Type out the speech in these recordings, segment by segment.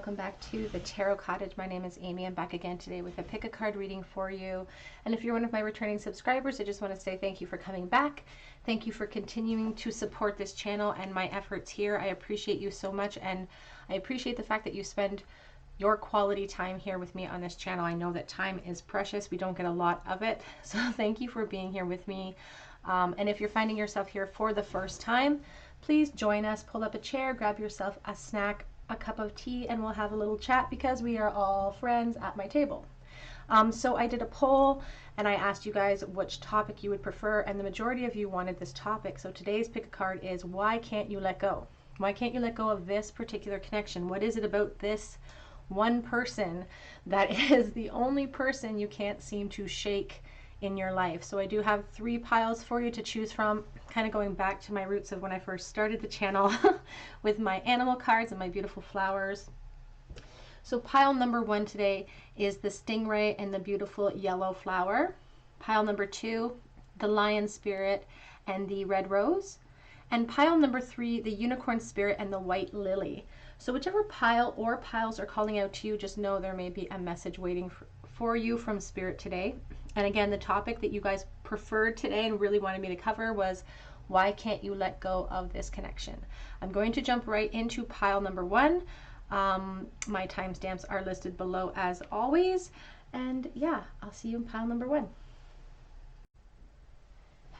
welcome back to the Tarot Cottage. My name is Amy. I'm back again today with a pick a card reading for you. And if you're one of my returning subscribers, I just want to say thank you for coming back. Thank you for continuing to support this channel and my efforts here. I appreciate you so much, and I appreciate the fact that you spend your quality time here with me on this channel. I know that time is precious. We don't get a lot of it. So thank you for being here with me. And if you're finding yourself here for the first time, please join us. Pull up a chair, grab yourself a snack, a cup of tea, and we'll have a little chat because we are all friends at my table. So I did a poll and I asked you guys which topic you would prefer, and the majority of you wanted this topic. So today's pick a card is, why can't you let go? Why can't you let go of this particular connection? What is it about this one person that is the only person you can't seem to shake in your life? So I do have 3 piles for you to choose from, kind of going back to my roots of when I first started the channel with my animal cards and my beautiful flowers. So pile number 1 today is the stingray and the beautiful yellow flower. Pile number 2, the lion spirit and the red rose. And pile number 3, the unicorn spirit and the white lily. So whichever pile or piles are calling out to you, just know there may be a message waiting for you from Spirit today. And again, the topic that you guys preferred today and really wanted me to cover was, why can't you let go of this connection? I'm going to jump right into pile number 1. My timestamps are listed below as always. And yeah, I'll see you in pile number 1.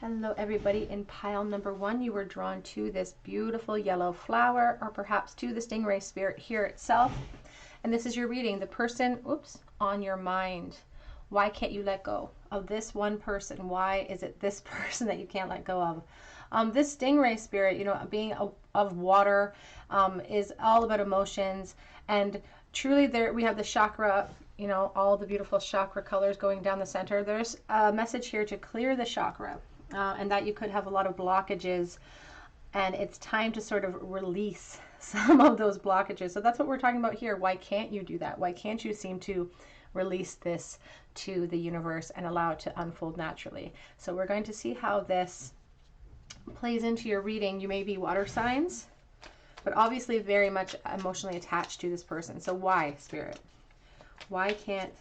Hello everybody. In pile number 1, you were drawn to this beautiful yellow flower, or perhaps to the stingray spirit here itself. And this is your reading, the person, on your mind. Why can't you let go of this one person? Why is it this person that you can't let go of? This stingray spirit, being of water, is all about emotions. And truly there we have the chakra, all the beautiful chakra colors going down the center. There's a message here to clear the chakra. And that you could have a lot of blockages, and it's time to sort of release some of those blockages. So that's what we're talking about here. Why can't you do that? Why can't you seem to release this to the universe and allow it to unfold naturally? So we're going to see how this plays into your reading. You may be water signs, but obviously very much emotionally attached to this person. So why, Spirit? Why can't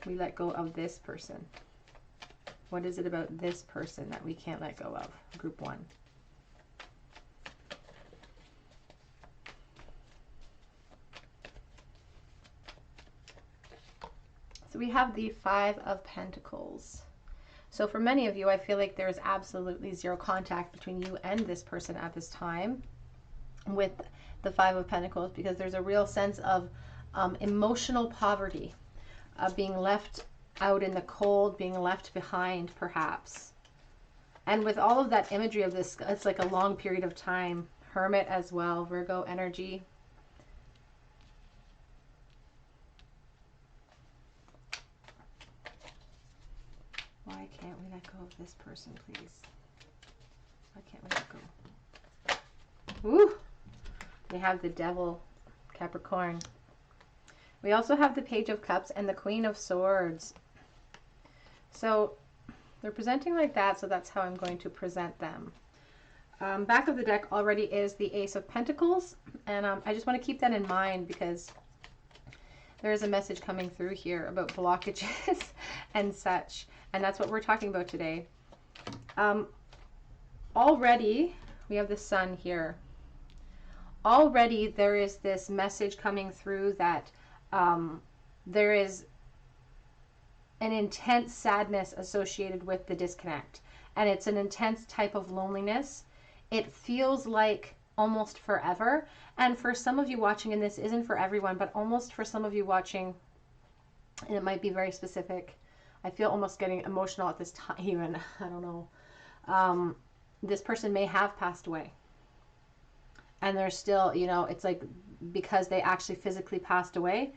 we let go of this person? What is it about this person that we can't let go of? Group 1. So we have the 5 of Pentacles. So for many of you, I feel like there's absolutely zero contact between you and this person at this time with the 5 of Pentacles, because there's a real sense of emotional poverty, being left out in the cold, being left behind perhaps. And with all of that imagery of this, it's like a long period of time. Hermit as well, Virgo energy. Why can't we let go of this person, please? Why can't we let go? Woo! We have the Devil, Capricorn. We also have the Page of Cups and the Queen of Swords. So they're presenting like that, so that's how I'm going to present them. Back of the deck already is the Ace of Pentacles, and I just want to keep that in mind because there is a message coming through here about blockages and such, and that's what we're talking about today. Already, we have the Sun here. Already there is this message coming through that there is an intense sadness associated with the disconnect, and it's an intense type of loneliness. It feels like almost forever, and for some of you watching, and this isn't for everyone, but almost for some of you watching, and it might be very specific, I feel almost getting emotional at this time even, I don't know, this person may have passed away, and they're still, it's like, because they actually physically passed away,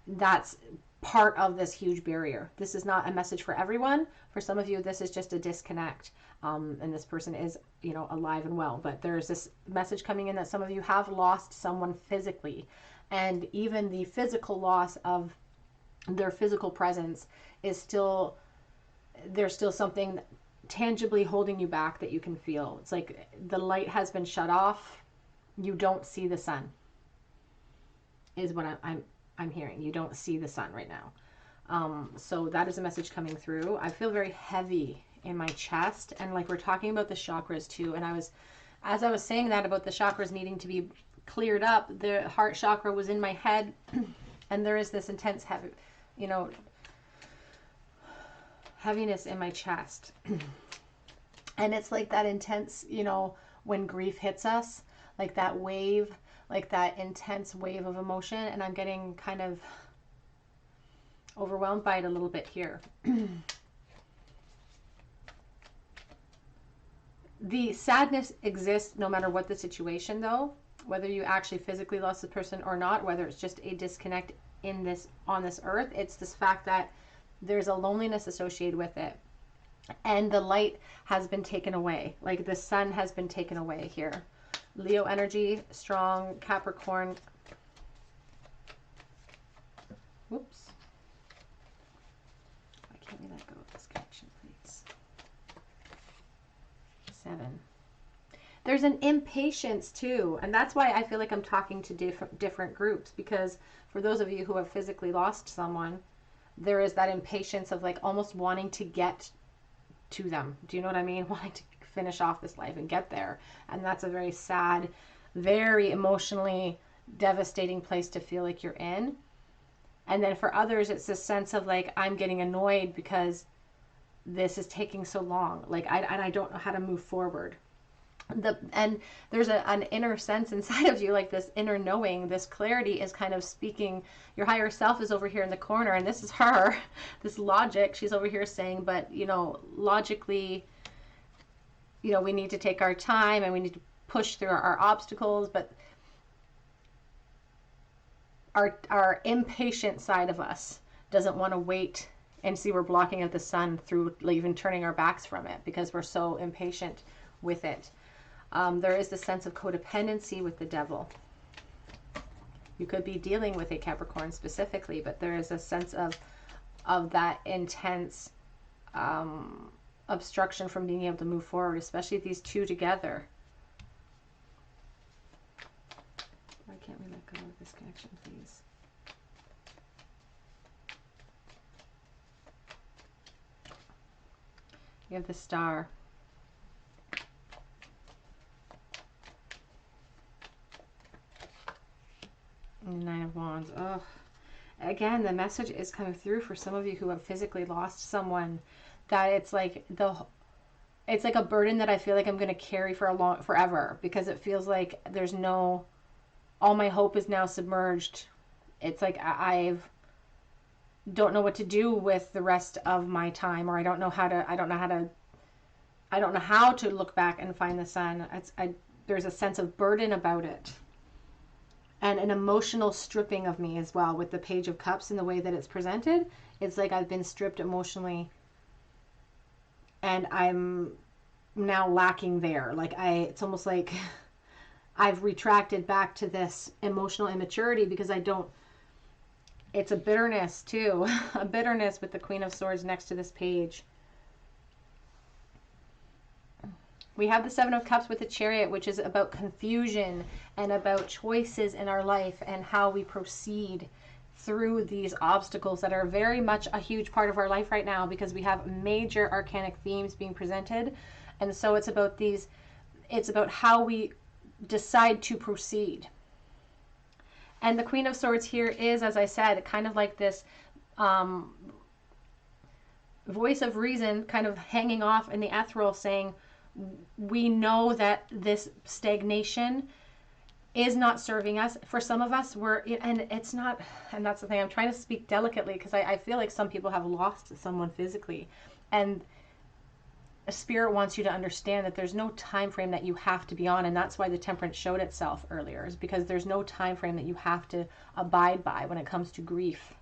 that's part of this huge barrier. This is not a message for everyone. For some of you, this is just a disconnect, and this person is, alive and well. But there's this message coming in that some of you have lost someone physically, and even the physical loss of their physical presence is still, there's still something tangibly holding you back that you can feel. It's like the light has been shut off, You don't see the sun, is what I'm hearing. You don't see the sun right now. So that is a message coming through. I feel very heavy in my chest, and like we're talking about the chakras too. And as I was saying that about the chakras needing to be cleared up, the heart chakra was in my head, and there is this intense heavy, heaviness in my chest. And it's like that intense, when grief hits us, like that wave, like that intense wave of emotion, and I'm getting kind of overwhelmed by it a little bit here. The sadness exists no matter what the situation, though, whether you actually physically lost the person or not, whether it's just a disconnect on this earth. It's this fact that there's a loneliness associated with it, and the light has been taken away. Like the sun has been taken away here. Leo energy, strong, Capricorn. Whoops. Why can't we let go of this connection, please? 7. There's an impatience too, and that's why I feel like I'm talking to different groups, because for those of you who have physically lost someone, there is that impatience of like almost wanting to get to them. Do you know what I mean? Wanting to finish off this life and get there. And that's a very sad, very emotionally devastating place to feel like you're in. And then for others, it's this sense of like, I'm getting annoyed because this is taking so long. Like, I don't know how to move forward. And there's an inner sense inside of you, like this inner knowing, this clarity is kind of speaking. Your higher self is over here in the corner, and this is her, this logic. She's over here saying, but, logically, we need to take our time and we need to push through our obstacles, but our impatient side of us doesn't want to wait and see we're blocking out the sun through even turning our backs from it because we're so impatient with it. There is the sense of codependency with the devil. You could be dealing with a Capricorn specifically, but there is a sense of that intense obstruction from being able to move forward, especially these two together. Why can't we let go of this connection, please? You have the Star. Nine of Wands. Oh, again, the message is coming through for some of you who have physically lost someone, that it's like a burden that I feel like I'm going to carry forever, because it feels like all my hope is now submerged. It's like I don't know what to do with the rest of my time, or I don't know how to look back and find the sun. There's a sense of burden about it. And an emotional stripping of me as well with the Page of Cups and the way that it's presented. It's like I've been stripped emotionally and I'm now lacking there. Like it's almost like I've retracted back to this emotional immaturity because it's a bitterness too. A bitterness with the Queen of Swords next to this page. We have the Seven of Cups with the Chariot, which is about confusion and about choices in our life and how we proceed through these obstacles that are very much a huge part of our life right now, because we have major arcanic themes being presented. And so it's about how we decide to proceed. And the Queen of Swords here is, as I said, kind of like this voice of reason kind of hanging off in the ethereal, saying, we know that this stagnation is not serving us. For some of us, it's not, and that's the thing, I'm trying to speak delicately because I feel like some people have lost someone physically, and Spirit wants you to understand that there's no time frame that you have to be on, and that's why the Temperance showed itself earlier, is because there's no time frame that you have to abide by when it comes to grief.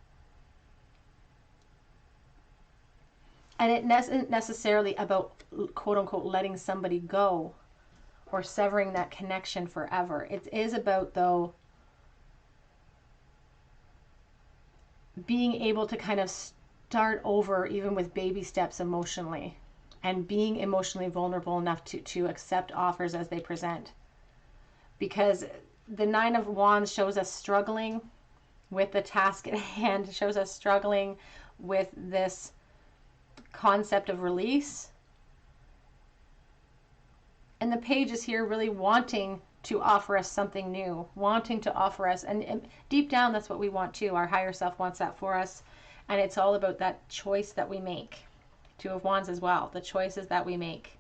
And it isn't necessarily about, quote unquote, letting somebody go or severing that connection forever. It is about, though, being able to kind of start over, even with baby steps emotionally, and being emotionally vulnerable enough to accept offers as they present. because the Nine of Wands shows us struggling with the task at hand, shows us struggling with this concept of release. And the Page is here really wanting to offer us something new, wanting to offer us, and deep down that's what we want too. Our higher self wants that for us, and it's all about that choice that we make. Two of Wands as well, the choices that we make.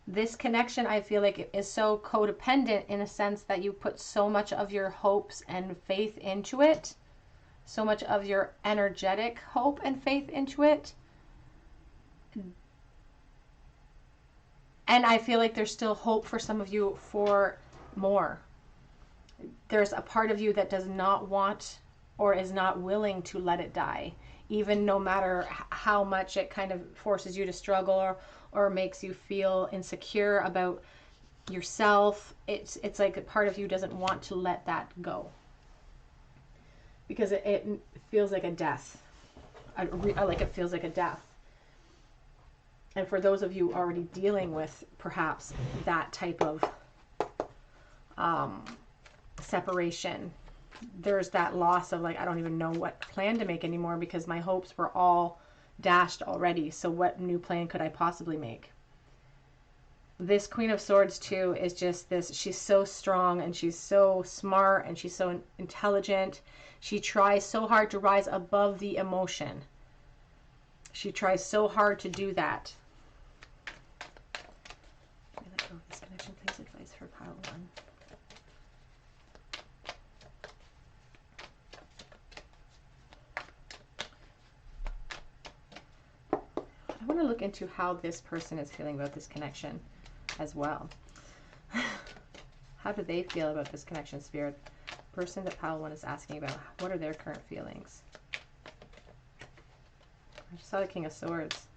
This connection, I feel like it is so codependent in a sense that you put so much of your hopes and faith into it, so much of your energetic hope and faith into it. And I feel like there's still hope for some of you for more. There's a part of you that does not want or is not willing to let it die, even no matter how much it kind of forces you to struggle or makes you feel insecure about yourself. It's like a part of you doesn't want to let that go, because it feels like a death. Like it feels like a death. And for those of you already dealing with perhaps that type of separation, there's that loss of like, I don't even know what plan to make anymore because my hopes were all dashed already. So what new plan could I possibly make? This Queen of Swords too is just this, she's so strong and she's so smart and she's so intelligent. She tries so hard to rise above the emotion. She tries so hard to do that. Let go of this connection, please. Advice for pile 1. I want to look into how this person is feeling about this connection as well. How do they feel about this connection, Spirit? The person that pile 1 is asking about, what are their current feelings? I just saw the King of Swords.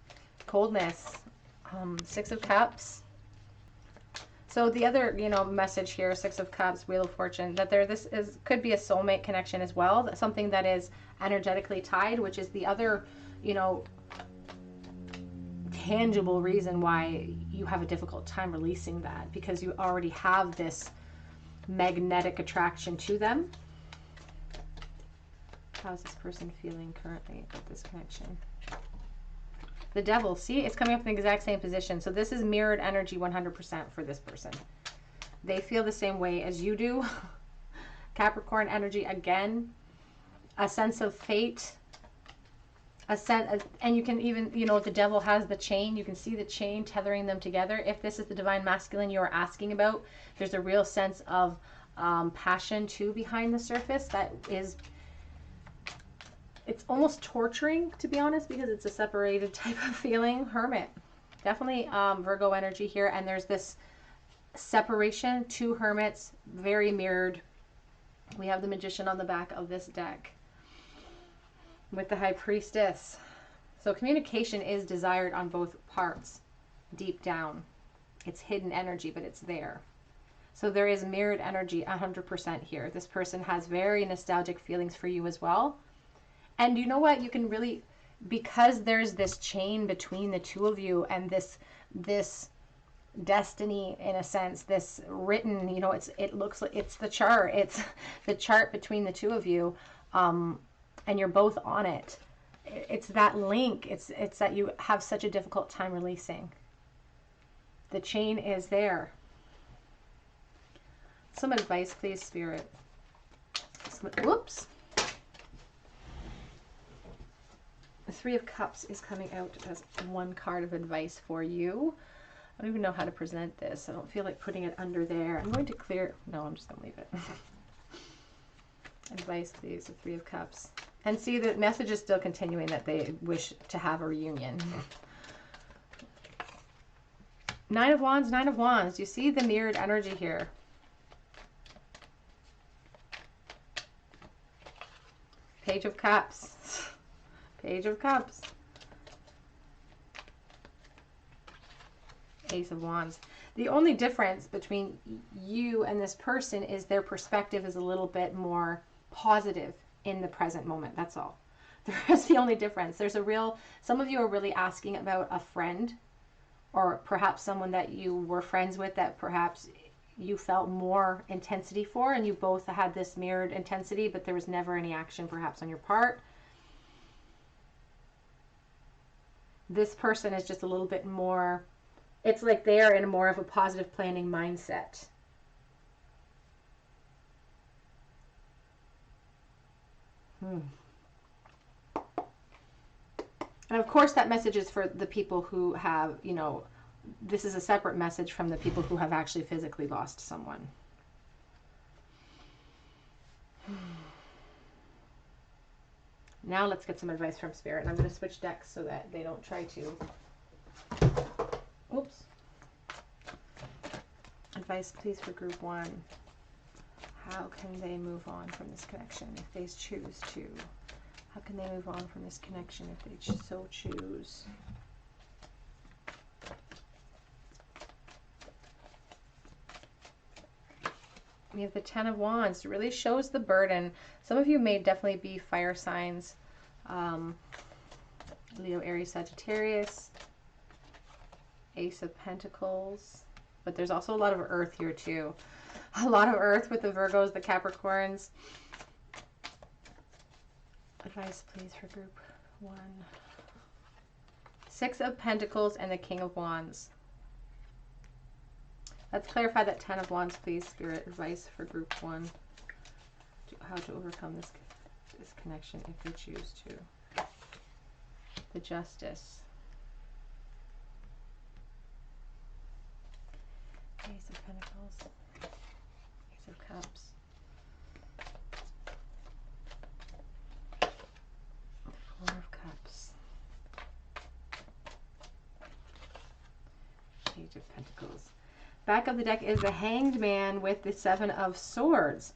Coldness. 6 of Cups. So the other, message here, 6 of Cups, Wheel of Fortune, that could be a soulmate connection as well. Something that is energetically tied, which is the other, tangible reason why you have a difficult time releasing that, because you already have this magnetic attraction to them. How's this person feeling currently with this connection? The Devil. See, it's coming up in the exact same position. So this is mirrored energy 100% for this person. They feel the same way as you do. Capricorn energy again. A sense of fate. And you can even, the Devil has the chain. You can see the chain tethering them together. If this is the divine masculine you are asking about, there's a real sense of passion too behind the surface that is, it's almost torturing, to be honest, because it's a separated type of feeling. Hermit. Definitely Virgo energy here. And there's this separation. 2 hermits, very mirrored. We have the Magician on the back of this deck with the High Priestess. So communication is desired on both parts, deep down. It's hidden energy, but it's there. So there is mirrored energy 100% here. This person has very nostalgic feelings for you as well. And you know what? You can really, because there's this chain between the two of you and this destiny, in a sense, this written, it looks like it's the chart. It's the chart between the two of you. And you're both on it. It's that link. It's that you have such a difficult time releasing. The chain is there. Some advice, please, Spirit. Whoops. The 3 of Cups is coming out as one card of advice for you. I don't even know how to present this. I don't feel like putting it under there. I'm going to clear. No, I'm just going to leave it. Advice, please. The 3 of Cups. And see, the message is still continuing that they wish to have a reunion. 9 of Wands, 9 of Wands. You see the mirrored energy here. Page of Cups. Page of Cups. Ace of Wands. The only difference between you and this person is their perspective is a little bit more positive in the present moment. That's all. That's the only difference. There's a real, some of you are really asking about a friend, or perhaps someone that you were friends with that perhaps you felt more intensity for, and you both had this mirrored intensity, but there was never any action perhaps on your part. This person is just a little bit more, it's like they are in more of a positive planning mindset. And of course that message is for the people who have, you know, this is a separate message from the people who have actually physically lost someone. Now let's get some advice from Spirit. And I'm going to switch decks so that they don't try to... Oops. Advice, please, for group 1. How can they move on from this connection if they choose to? How can they move on from this connection if they so choose? We have the Ten of Wands. It really shows the burden. Some of you may definitely be fire signs. Leo, Aries, Sagittarius. Ace of Pentacles. But there's also a lot of earth here too. A lot of earth with the Virgos, the Capricorns. Advice, please, for group 1. Six of Pentacles and the King of Wands. Let's clarify that Ten of Wands, please, Spirit. Advice for group 1. How to overcome this connection if they choose to. The Justice. Ace of Pentacles. Ace of Cups. Four of Cups. Page of Pentacles. Back of the deck is the Hanged Man with the Seven of Swords.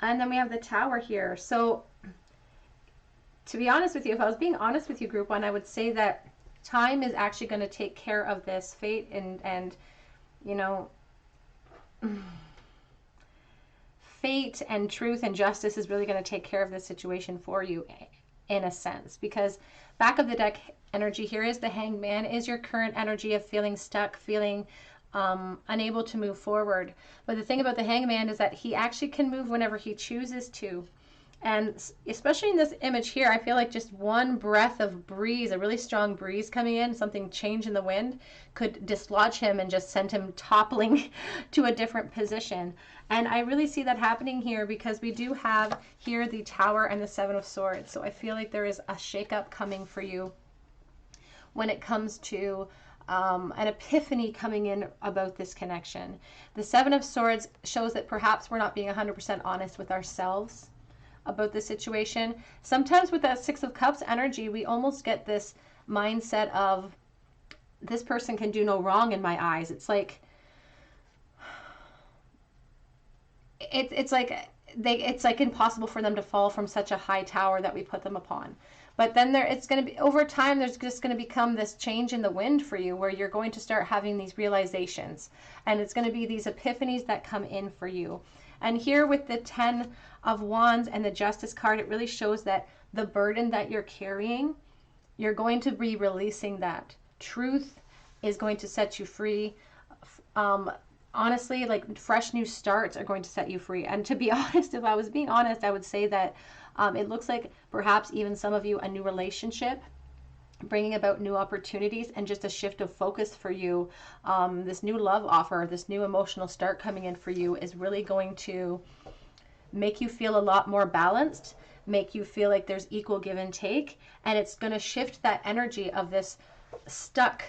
And then we have the Tower here. So, to be honest with you, if I was being honest with you, group 1, I would say that time is actually going to take care of this. Fate and you know, fate and truth and justice is really going to take care of this situation for you, in a sense. Because back of the deck energy here is the Hanged Man, is your current energy of feeling stuck, feeling unable to move forward. But the thing about the Hanged Man is that he actually can move whenever he chooses to. And especially in this image here, I feel like just one breath of breeze, a really strong breeze coming in, something change in the wind, could dislodge him and just send him toppling to a different position. And I really see that happening here because we do have here the Tower and the Seven of Swords. So I feel like there is a shakeup coming for you when it comes to an epiphany coming in about this connection. The Seven of Swords shows that perhaps we're not being 100% honest with ourselves about the situation. Sometimes with that Six of Cups energy, we almost get this mindset of, this person can do no wrong in my eyes. It's like, it's like impossible for them to fall from such a high tower that we put them upon. But then it's going to be, over time, there's just going to become this change in the wind for you where you're going to start having these realizations. And it's going to be these epiphanies that come in for you. And here with the Ten of Wands and the Justice card, it really shows that the burden that you're carrying, you're going to be releasing that. Truth is going to set you free. Honestly, like fresh new starts are going to set you free. And to be honest, if I was being honest, I would say that it looks like perhaps even some of you, a new relationship, bringing about new opportunities and just a shift of focus for you. This new love offer, this new emotional start coming in for you is really going to make you feel a lot more balanced, make you feel like there's equal give and take, and it's going to shift that energy of this stuck.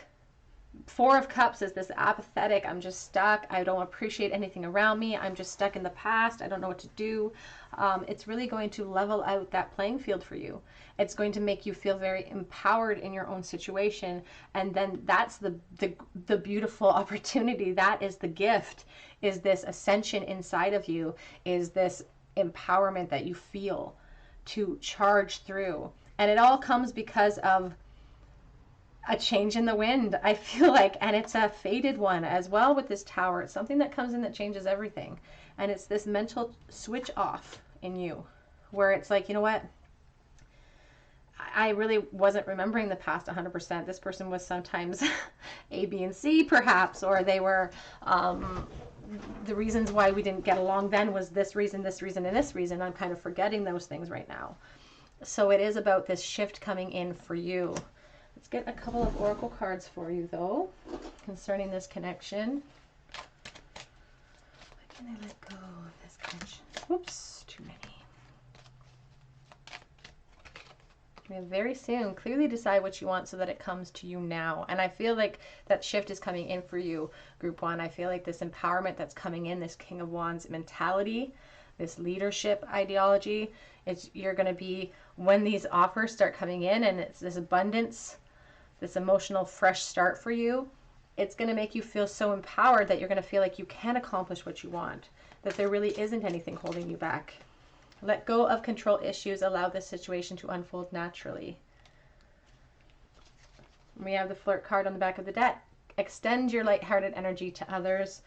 Four of Cups is this apathetic, I'm just stuck, I don't appreciate anything around me, I'm just stuck in the past, I don't know what to do. It's really going to level out that playing field for you. It's going to make you feel very empowered in your own situation, and then that's the beautiful opportunity. That is the gift, is this ascension inside of you, is this empowerment that you feel to charge through. And it all comes because of a change in the wind, I feel like, and it's a fated one as well with this Tower. It's something that comes in that changes everything. And it's this mental switch off in you where it's like, you know what? I really wasn't remembering the past 100%. This person was sometimes A, B, and C perhaps, or they were, the reasons why we didn't get along then was this reason, and this reason. I'm kind of forgetting those things right now. So it is about this shift coming in for you. Let's get a couple of oracle cards for you though, concerning this connection. Why can I let go of this connection? Whoops, too many. Very soon, clearly decide what you want so that it comes to you now. And I feel like that shift is coming in for you, group one. I feel like this empowerment that's coming in, this King of Wands mentality, this leadership ideology, you're going to be, when these offers start coming in and it's this abundance, this emotional fresh start for you, it's going to make you feel so empowered that you're going to feel like you can accomplish what you want, that there really isn't anything holding you back. Let go of control issues. Allow this situation to unfold naturally. We have the flirt card on the back of the deck. Extend your lighthearted energy to others.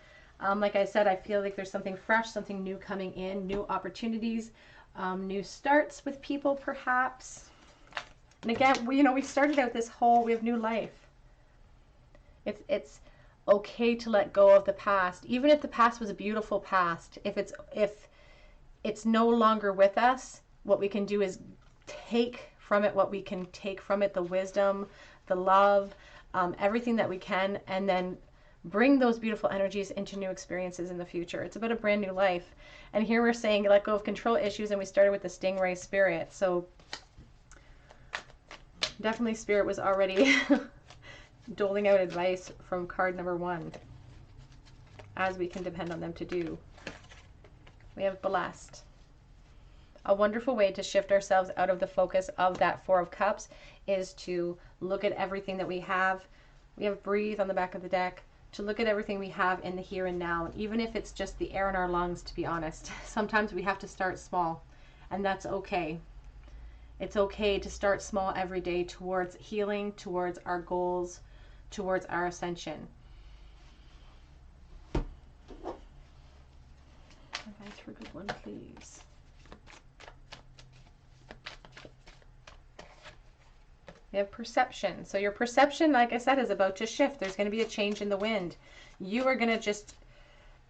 Like I said, I feel like there's something fresh, something new coming in, new opportunities, new starts with people perhaps. And again, we started out this whole, we have new life. It's okay to let go of the past, even if the past was a beautiful past. If it's no longer with us, what we can do is take from it what we can take from it, the wisdom, the love, everything that we can, and then bring those beautiful energies into new experiences in the future. It's about a brand new life. And here we're saying let go of control issues, and we started with the stingray spirit. So definitely spirit was already doling out advice from card number one, as we can depend on them to do. We have blessed. A wonderful way to shift ourselves out of the focus of that Four of Cups is to look at everything that we have. We have breathe on the back of the deck, to look at everything we have in the here and now, even if it's just the air in our lungs, to be honest. Sometimes we have to start small, and that's okay. It's okay to start small every day towards healing, towards our goals, towards our ascension. Advice for good one, please. We have perception. So your perception, like I said, is about to shift. There's going to be a change in the wind. You are going to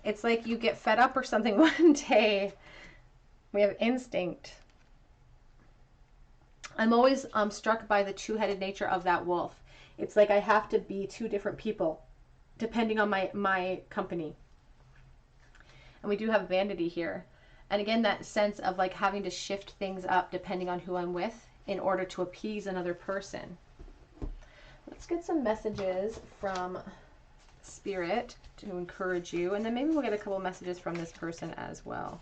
it's like you get fed up or something one day. We have instinct. I'm always struck by the two-headed nature of that wolf. It's like I have to be two different people depending on my company. And we do have vanity here. And again, that sense of like having to shift things up depending on who I'm with in order to appease another person. Let's get some messages from Spirit to encourage you. And then maybe we'll get a couple messages from this person as well.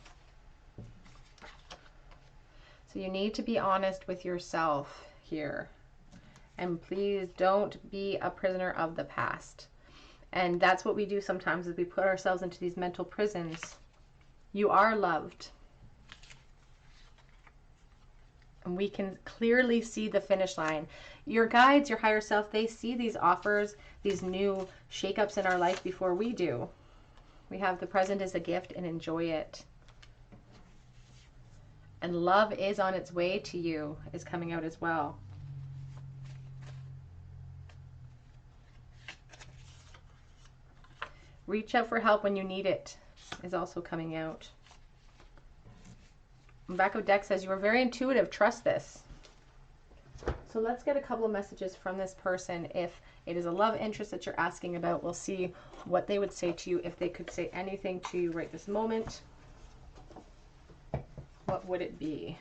So you need to be honest with yourself here. And please don't be a prisoner of the past. And that's what we do sometimes, is we put ourselves into these mental prisons. You are loved. And we can clearly see the finish line. Your guides, your higher self, they see these offers, these new shakeups in our life before we do. We have the present is a gift, and enjoy it. And love is on its way to you, is coming out as well. Reach out for help when you need it is also coming out. The back of deck says you are very intuitive. Trust this. So let's get a couple of messages from this person. If it is a love interest that you're asking about, we'll see what they would say to you. If they could say anything to you right this moment, what would it be?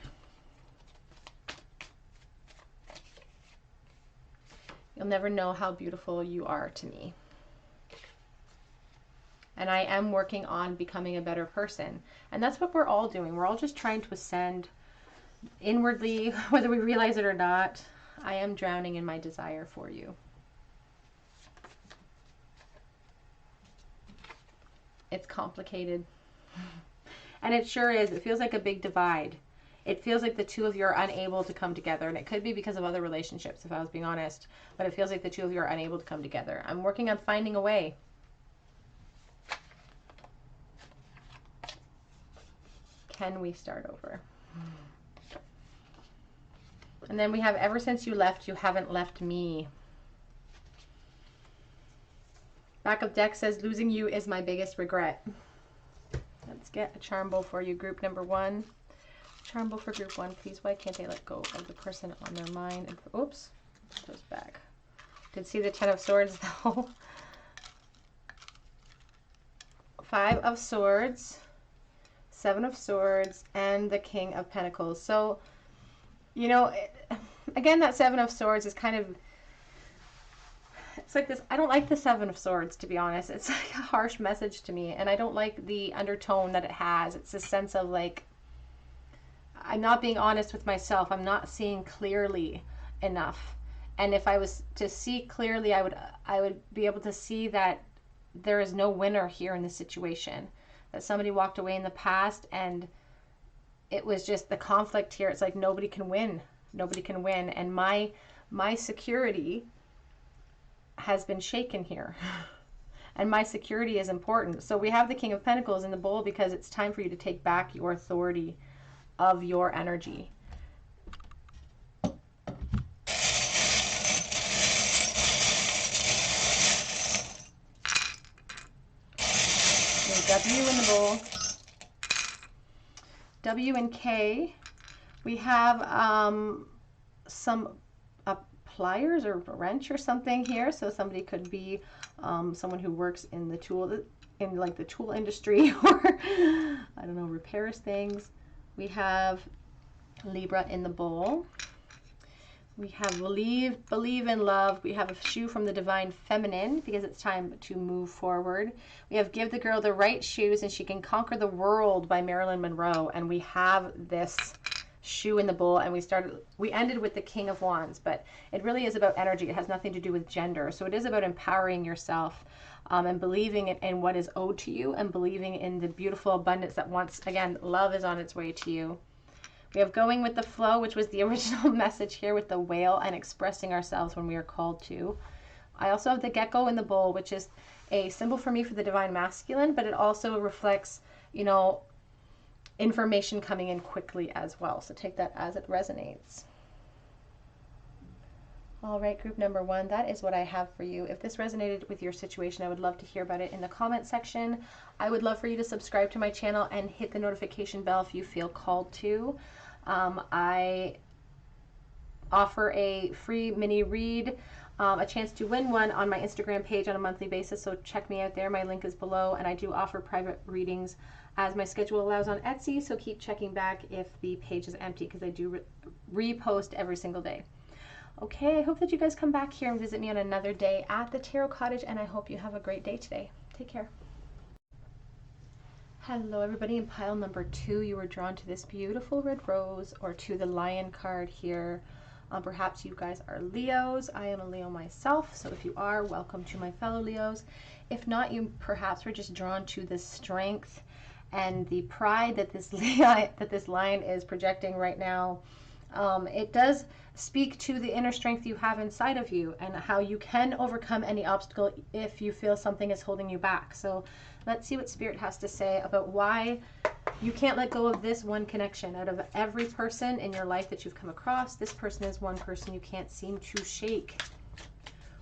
You'll never know how beautiful you are to me. And I am working on becoming a better person. And that's what we're all doing. We're all just trying to ascend inwardly, whether we realize it or not. I am drowning in my desire for you. It's complicated. And it sure is. It feels like a big divide. It feels like the two of you are unable to come together. And it could be because of other relationships, if I was being honest. But it feels like the two of you are unable to come together. I'm working on finding a way. Can we start over? And then we have, ever since you left, you haven't left me. Back of deck says, losing you is my biggest regret. Let's get a charm bowl for you, group number 1. Charm bowl for group 1, please. Why can't they let go of the person on their mind? And, oops, it goes back. Did see the 10 of Swords, though. 5 of Swords, 7 of Swords, and the King of Pentacles. So, you know, again, that 7 of Swords is kind of, it's like this. I don't like the 7 of Swords, to be honest. It's like a harsh message to me, and I don't like the undertone that it has. It's a sense of like, I'm not being honest with myself. I'm not seeing clearly enough. And if I was to see clearly, I would be able to see that there is no winner here in this situation. That somebody walked away in the past, and it was just the conflict here. It's like nobody can win. Nobody can win. And my security has been shaken here. And my security is important. So we have the King of Pentacles in the bowl because it's time for you to take back your authority of your energy. W in the bowl. W and K. We have some pliers or a wrench or something here. So somebody could be someone who works in the tool, in like the tool industry, or I don't know, repairs things. We have Libra in the bowl. We have believe in love. We have a shoe from the Divine Feminine because it's time to move forward. We have give the girl the right shoes and she can conquer the world by Marilyn Monroe. And we have this shoe in the bowl, and we ended with the King of Wands, but it really is about energy. It has nothing to do with gender. So it is about empowering yourself and believing in what is owed to you, and believing in the beautiful abundance that once again, love is on its way to you. We have going with the flow, which was the original message here with the whale, and expressing ourselves when we are called to. I also have the gecko in the bowl, which is a symbol for me for the Divine Masculine, but it also reflects, you know, information coming in quickly as well. So take that as it resonates. All right, group number 1, that is what I have for you. If this resonated with your situation, I would love to hear about it in the comment section. I would love for you to subscribe to my channel and hit the notification bell if you feel called to. I offer a free mini read, a chance to win one on my Instagram page on a monthly basis, so check me out there. My link is below, and I do offer private readings as my schedule allows on Etsy, so keep checking back if the page is empty, because I do repost every single day. Okay, I hope that you guys come back here and visit me on another day at the Tarot Cottage, and I hope you have a great day today. Take care. Hello everybody. In pile number 2, you were drawn to this beautiful red rose, or to the Lion card here. Perhaps you guys are Leos. I am a Leo myself, so if you are, welcome to my fellow Leos. If not, you perhaps were just drawn to the strength and the pride that this lion is projecting right now. It does speak to the inner strength you have inside of you, and how you can overcome any obstacle if you feel something is holding you back. So let's see what Spirit has to say about why you can't let go of this one connection. Out of every person in your life that you've come across, this person is one person you can't seem to shake.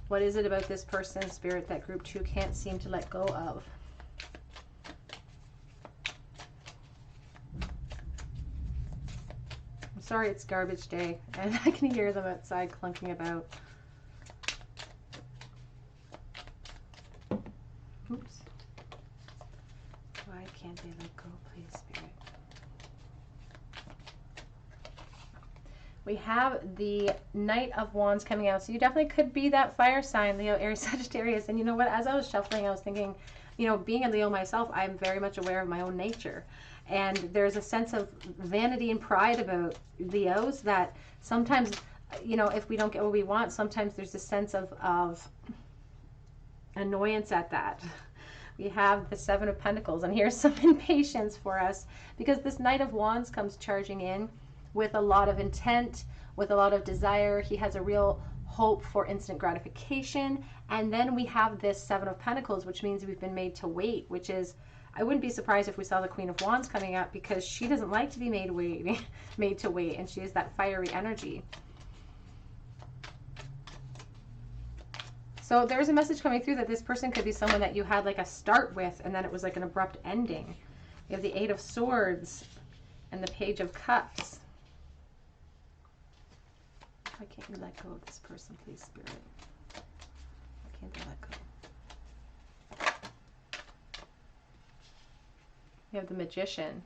What is it about this person, Spirit, that group 2 can't seem to let go of? I'm sorry, it's garbage day, and I can hear them outside clunking about. Oops. Why can't they let go, please, Spirit? We have the Knight of Wands coming out, so you definitely could be that fire sign, Leo, Aries, Sagittarius. And you know what? As I was shuffling, I was thinking, you know, being a Leo myself, I'm very much aware of my own nature. And there's a sense of vanity and pride about Leos that sometimes, you know, if we don't get what we want, sometimes there's a sense of annoyance at that. We have the 7 of Pentacles, and here's some impatience for us, because this Knight of Wands comes charging in with a lot of intent, with a lot of desire. He has a real hope for instant gratification. And then we have this 7 of Pentacles, which means we've been made to wait, which is, I wouldn't be surprised if we saw the Queen of Wands coming up, because she doesn't like to be made to wait, and she is that fiery energy. So there was a message coming through that this person could be someone that you had like a start with, and then it was like an abrupt ending. You have the Eight of Swords and the Page of Cups. Why can't you let go of this person, please, Spirit? Why can't they let go? You have the Magician.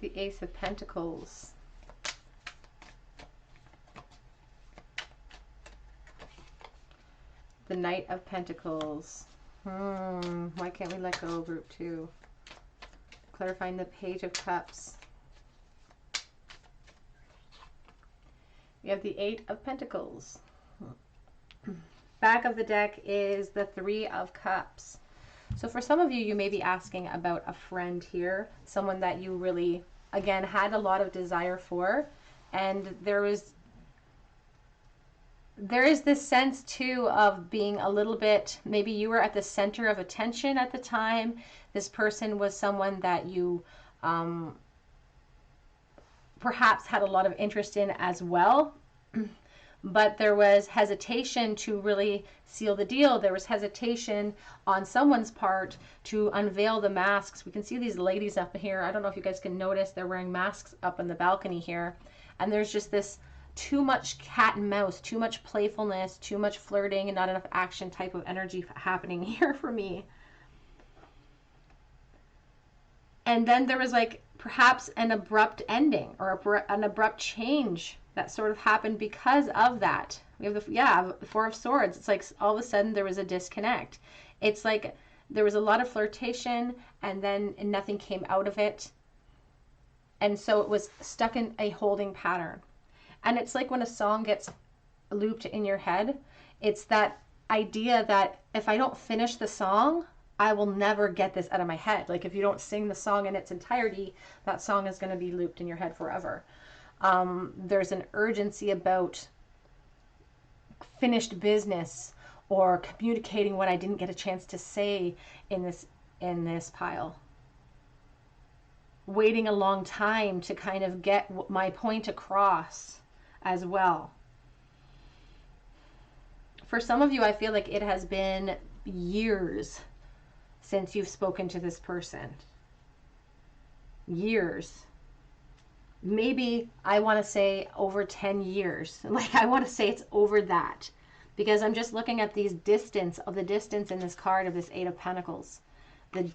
The Ace of Pentacles. The Knight of Pentacles. Why can't we let go, group 2? Clarifying the Page of Cups. We have the Eight of Pentacles. Back of the deck is the Three of Cups. So for some of you, you may be asking about a friend here, someone that you really, again, had a lot of desire for, and there is this sense too of being a little bit, maybe you were at the center of attention at the time. This person was someone that you perhaps had a lot of interest in as well. But there was hesitation to really seal the deal. There was hesitation on someone's part to unveil the masks. We can see these ladies up here. I don't know if you guys can notice, they're wearing masks up on the balcony here. And there's just this too much cat and mouse, too much playfulness, too much flirting, and not enough action type of energy happening here for me. And then there was like perhaps an abrupt ending or an abrupt change that sort of happened because of that. We have the Four of Swords. It's like all of a sudden there was a disconnect. It's like there was a lot of flirtation and then nothing came out of it. And so it was stuck in a holding pattern. And it's like when a song gets looped in your head, it's that idea that if I don't finish the song, I will never get this out of my head. Like if you don't sing the song in its entirety, that song is going to be looped in your head forever. There's an urgency about finished business or communicating what I didn't get a chance to say in this pile. Waiting a long time to kind of get my point across as well. For some of you, I feel like it has been years since you've spoken to this person. Years. Maybe I want to say over 10 years. Like I want to say it's over that, because I'm just looking at the distance in this card of this Eight of Pentacles. It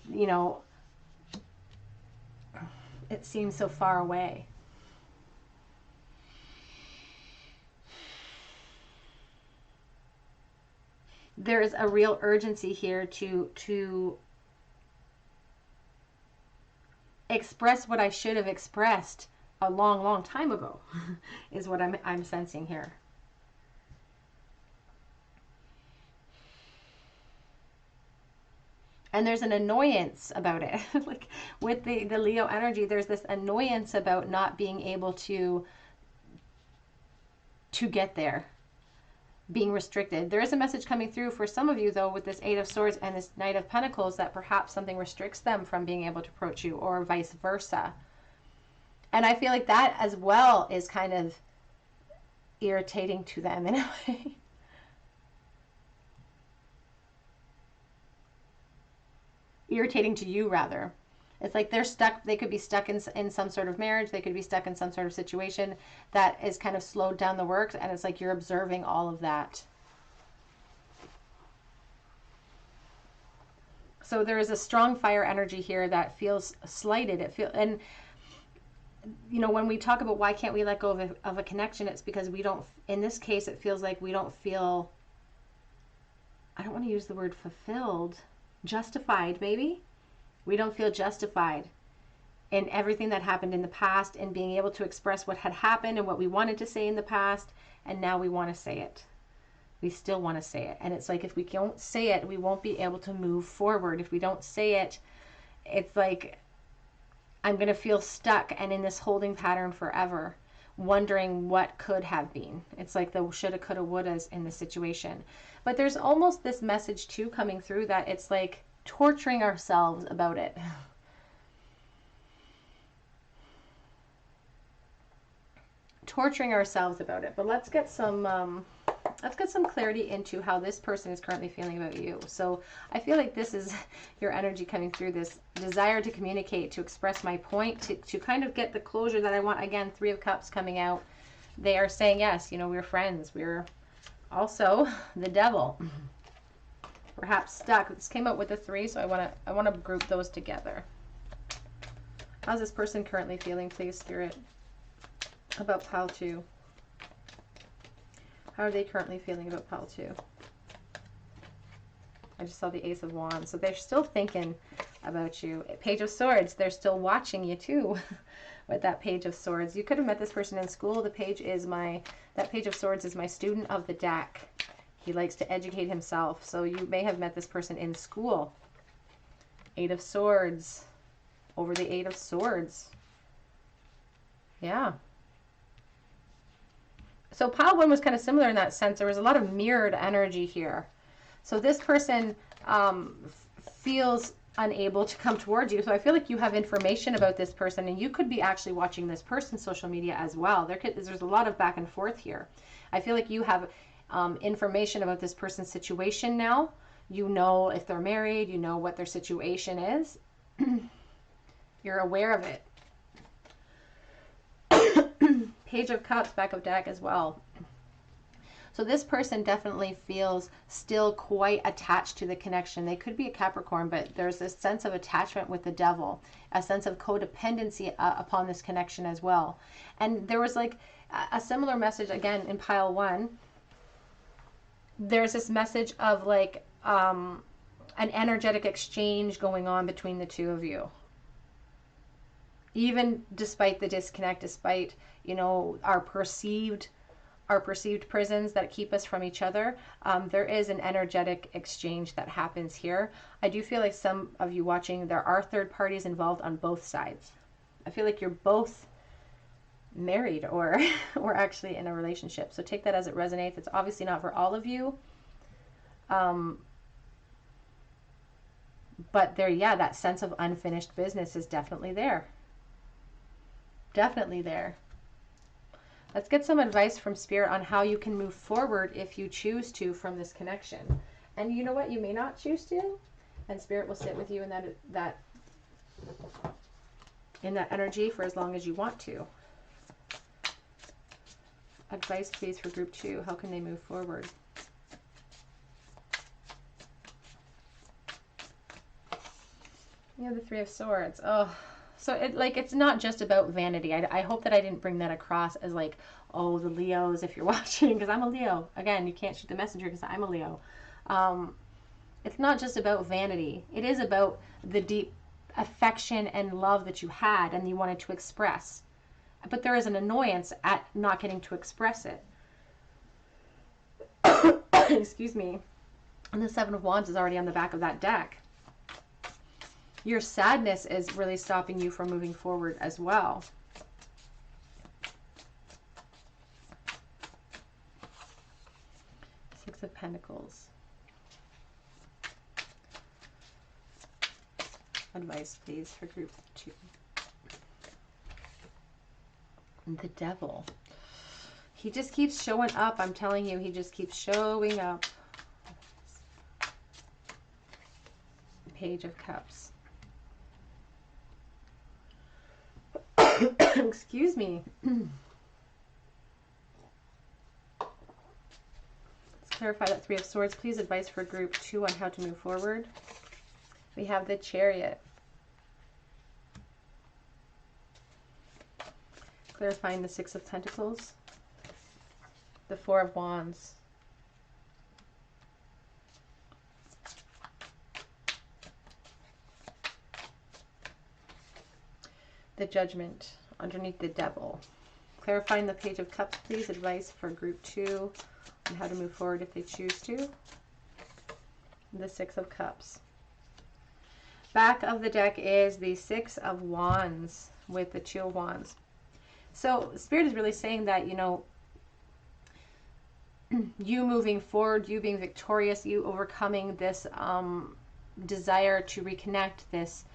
seems so far away. There is a real urgency here to express what I should have expressed a long, long time ago, is what I'm sensing here. And there's an annoyance about it. Like with the Leo energy, there's this annoyance about not being able to get there, being restricted. There is a message coming through for some of you, though, with this Eight of Swords and this Knight of Pentacles, that perhaps something restricts them from being able to approach you, or vice versa. And I feel like that as well is kind of irritating to them in a way. Irritating to you, rather. It's like they're stuck. They could be stuck in some sort of marriage. They could be stuck in some sort of situation that is kind of slowed down the works. And it's like you're observing all of that. So there is a strong fire energy here that feels slighted. And when we talk about why can't we let go of a connection, it's because we don't, in this case, it feels like we don't feel, I don't want to use the word fulfilled, justified maybe. We don't feel justified in everything that happened in the past and being able to express what had happened and what we wanted to say in the past, and now we want to say it. We still want to say it. And it's like if we don't say it, we won't be able to move forward. If we don't say it, it's like I'm going to feel stuck and in this holding pattern forever, wondering what could have been. It's like the shoulda, coulda, wouldas in the situation. But there's almost this message too coming through that it's like torturing ourselves about it. Torturing ourselves about it. But let's get some clarity into how this person is currently feeling about you. So I feel like this is your energy coming through, this desire to communicate, to express my point, to kind of get the closure that I want. Again, Three of Cups coming out. They are saying, yes, you know, we're friends. We're also the Devil. Perhaps stuck. This came out with a 3, so I want to group those together. How's this person currently feeling, please, Spirit, about pile 2? How are they currently feeling about pile 2? I just saw the Ace of Wands. So they're still thinking about you. Page of Swords, they're still watching you too with that Page of Swords. You could have met this person in school. That Page of Swords is my student of the deck. He likes to educate himself. So you may have met this person in school. 8 of Swords over the 8 of Swords. Yeah. So pile 1 was kind of similar in that sense. There was a lot of mirrored energy here. So this person feels unable to come towards you. So I feel like you have information about this person, and you could be actually watching this person's social media as well. There's a lot of back and forth here. I feel like you have information about this person's situation now. You know if they're married, you know what their situation is. You're aware of it. Page of Cups, back of deck as well. So this person definitely feels still quite attached to the connection. They could be a Capricorn, but there's this sense of attachment with the Devil, a sense of codependency upon this connection as well. And there was like a similar message again in pile 1. There's this message of like an energetic exchange going on between the two of you. Even despite the disconnect, despite, you know, our perceived prisons that keep us from each other, there is an energetic exchange that happens here. I do feel like some of you watching, there are third parties involved on both sides. I feel like you're both married or actually in a relationship. So take that as it resonates. It's obviously not for all of you. But there, yeah, that sense of unfinished business is definitely there. Definitely there. Let's get some advice from Spirit on how you can move forward if you choose to from this connection. And you know what? You may not choose to, and Spirit will sit with you in that energy for as long as you want to. Advice, please, for group 2. How can they move forward? You have the 3 of Swords. Oh. So it's not just about vanity. I hope that I didn't bring that across as like, oh, the Leos, if you're watching, because I'm a Leo. Again, you can't shoot the messenger because I'm a Leo. It's not just about vanity. It is about the deep affection and love that you had and you wanted to express. But there is an annoyance at not getting to express it. Excuse me. And the 7 of Wands is already on the back of that deck. Your sadness is really stopping you from moving forward as well. Six of Pentacles. Advice, please, for group 2. The Devil. He just keeps showing up. I'm telling you, he just keeps showing up. Page of Cups. Excuse me. Let's clarify that 3 of Swords. Please, advice for group 2 on how to move forward. We have the Chariot. Clarifying the 6 of Pentacles. The 4 of Wands. The Judgment underneath the Devil. Clarifying the Page of Cups, please. Advice for group 2 on how to move forward if they choose to. The 6 of Cups. Back of the deck is the 6 of Wands with the 2 of Wands. So Spirit is really saying that, you know, you moving forward, you being victorious, you overcoming this desire to reconnect, this